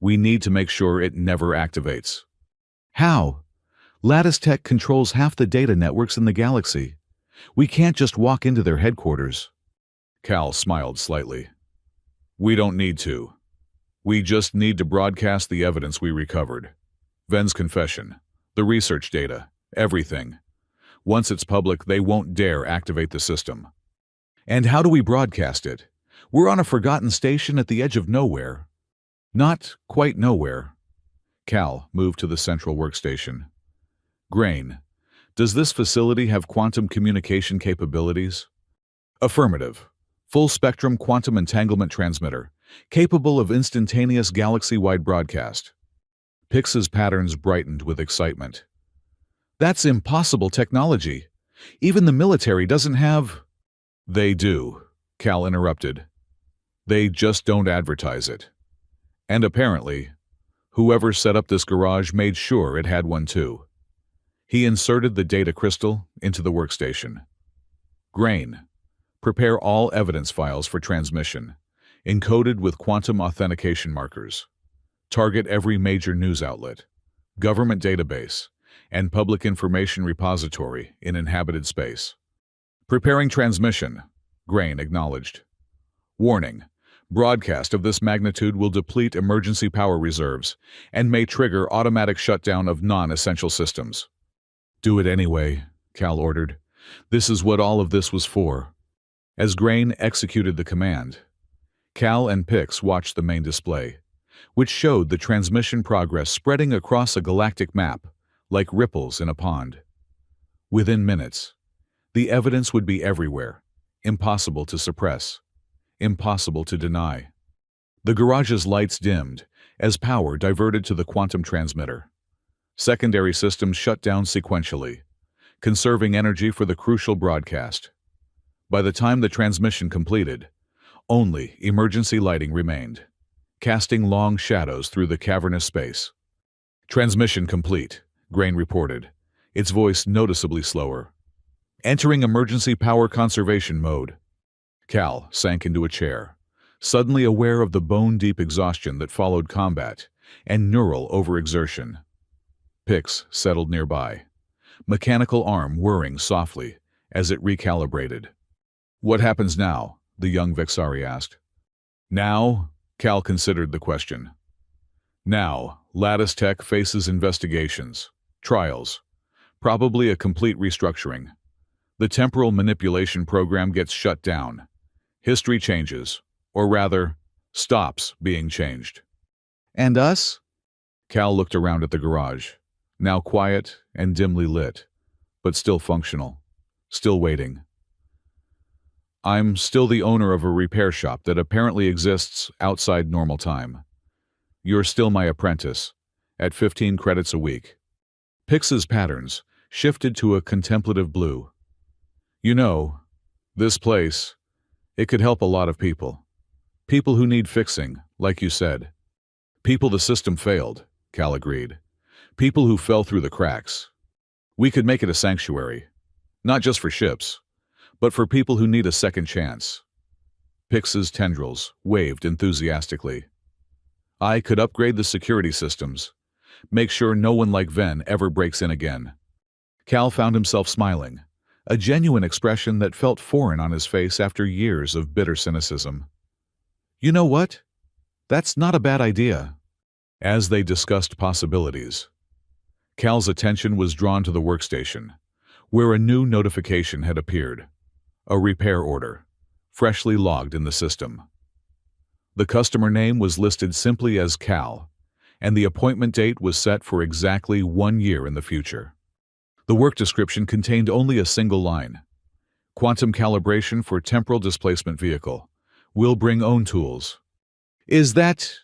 We need to make sure it never activates. How? Lattice Tech controls half the data networks in the galaxy. We can't just walk into their headquarters. Cal smiled slightly. We don't need to. We just need to broadcast the evidence we recovered. Ven's confession, the research data, everything. Once it's public, they won't dare activate the system. And how do we broadcast it? We're on a forgotten station at the edge of nowhere. Not quite nowhere. Cal moved to the central workstation. Grain, does this facility have quantum communication capabilities? Affirmative. Full-spectrum quantum entanglement transmitter, capable of instantaneous galaxy-wide broadcast. Pix's patterns brightened with excitement. That's impossible technology. Even the military doesn't have... They do, Cal interrupted. They just don't advertise it. And apparently, whoever set up this garage made sure it had one too. He inserted the data crystal into the workstation. Grain, prepare all evidence files for transmission, encoded with quantum authentication markers. Target every major news outlet, government database, and public information repository in inhabited space. Preparing transmission, Grain acknowledged. Warning, broadcast of this magnitude will deplete emergency power reserves and may trigger automatic shutdown of non-essential systems. Do it anyway, Cal ordered, This is what all of this was for. As Grain executed the command, Cal and Pix watched the main display, which showed the transmission progress spreading across a galactic map, like ripples in a pond. Within minutes, the evidence would be everywhere, impossible to suppress, impossible to deny. The garage's lights dimmed as power diverted to the quantum transmitter. Secondary systems shut down sequentially, conserving energy for the crucial broadcast. By the time the transmission completed, only emergency lighting remained, casting long shadows through the cavernous space. "Transmission complete," Grain reported, its voice noticeably slower. "Entering emergency power conservation mode." Cal sank into a chair, suddenly aware of the bone-deep exhaustion that followed combat and neural overexertion. Pix settled nearby, mechanical arm whirring softly as it recalibrated. "What happens now?" the young Vexari asked. "Now?" Cal considered the question. "Now, Lattice Tech faces investigations, trials, probably a complete restructuring. The temporal manipulation program gets shut down. History changes, or rather, stops being changed." "And us?" Cal looked around at the garage, now quiet and dimly lit, but still functional, still waiting. "I'm still the owner of a repair shop that apparently exists outside normal time. You're still my apprentice, at 15 credits a week." Pix's patterns shifted to a contemplative blue. "You know, this place, it could help a lot of people. People who need fixing, like you said. People the system failed," Cal agreed. "People who fell through the cracks. We could make it a sanctuary, not just for ships, but for people who need a second chance." Pix's tendrils waved enthusiastically. "I could upgrade the security systems, make sure no one like Ven ever breaks in again." Cal found himself smiling, a genuine expression that felt foreign on his face after years of bitter cynicism. "You know what? That's not a bad idea." As they discussed possibilities, Cal's attention was drawn to the workstation, where a new notification had appeared. A repair order, freshly logged in the system. The customer name was listed simply as Cal, and the appointment date was set for exactly 1 year in the future. The work description contained only a single line. "Quantum calibration for temporal displacement vehicle. Will bring own tools." "Is that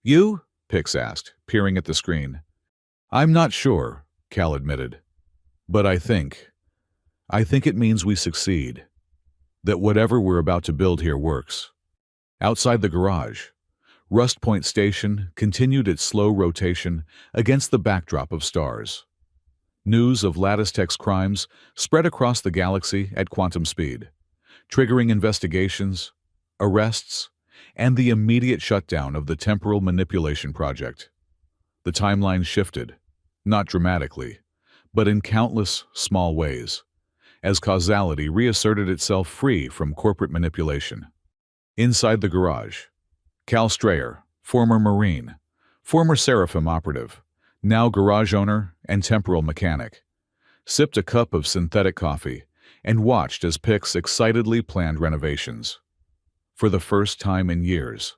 you?" Pix asked, peering at the screen. "I'm not sure," Cal admitted. "But I think it means we succeed. That whatever we're about to build here works." Outside the garage, Rust Point Station continued its slow rotation against the backdrop of stars. News of Lattice Tech's crimes spread across the galaxy at quantum speed, triggering investigations, arrests, and the immediate shutdown of the temporal manipulation project. The timeline shifted, not dramatically, but in countless small ways, as causality reasserted itself free from corporate manipulation. Inside the garage, Cal Strayer, former Marine, former Seraphim operative, now garage owner and temporal mechanic, sipped a cup of synthetic coffee and watched as Pix excitedly planned renovations. For the first time in years,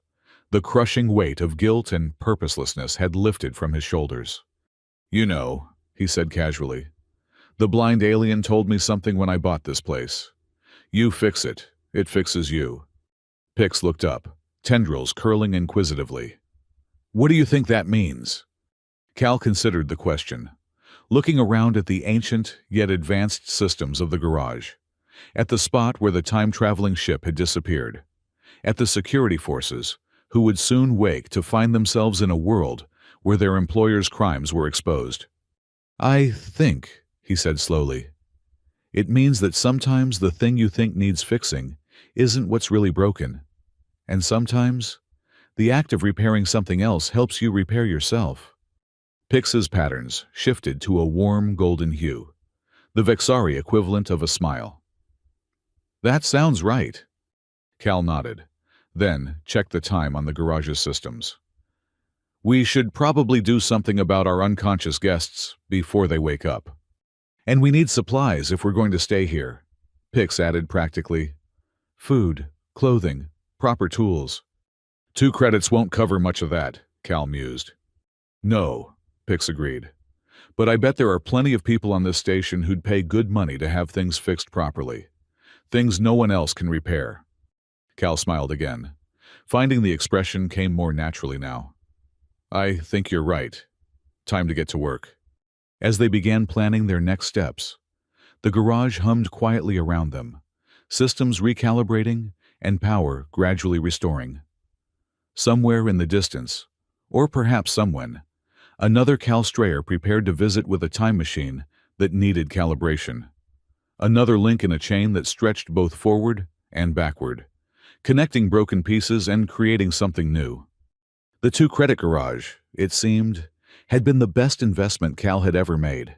the crushing weight of guilt and purposelessness had lifted from his shoulders. "You know," he said casually, "the blind alien told me something when I bought this place. You fix it, it fixes you." Pix looked up, tendrils curling inquisitively. "What do you think that means?" Cal considered the question, looking around at the ancient yet advanced systems of the garage, at the spot where the time-traveling ship had disappeared, at the security forces who would soon wake to find themselves in a world where their employers' crimes were exposed. "I think," he said slowly, "it means that sometimes the thing you think needs fixing isn't what's really broken, and sometimes the act of repairing something else helps you repair yourself." Pix's patterns shifted to a warm golden hue, the Vexari equivalent of a smile. "That sounds right." Cal nodded, then checked the time on the garage's systems. "We should probably do something about our unconscious guests before they wake up." And we need supplies if we're going to stay here, Pix added practically. Food, clothing, proper tools. 2 credits won't cover much of that, Cal mused. No, Pix agreed. But I bet there are plenty of people on this station who'd pay good money to have things fixed properly. Things no one else can repair. Cal smiled again. Finding the expression came more naturally now. I think you're right. Time to get to work. As they began planning their next steps, the garage hummed quietly around them, systems recalibrating and power gradually restoring. Somewhere in the distance, or perhaps somewhen, another Cal Strayer prepared to visit with a time machine that needed calibration. Another link in a chain that stretched both forward and backward, connecting broken pieces and creating something new. The 2 credit garage, it seemed, had been the best investment Cal had ever made.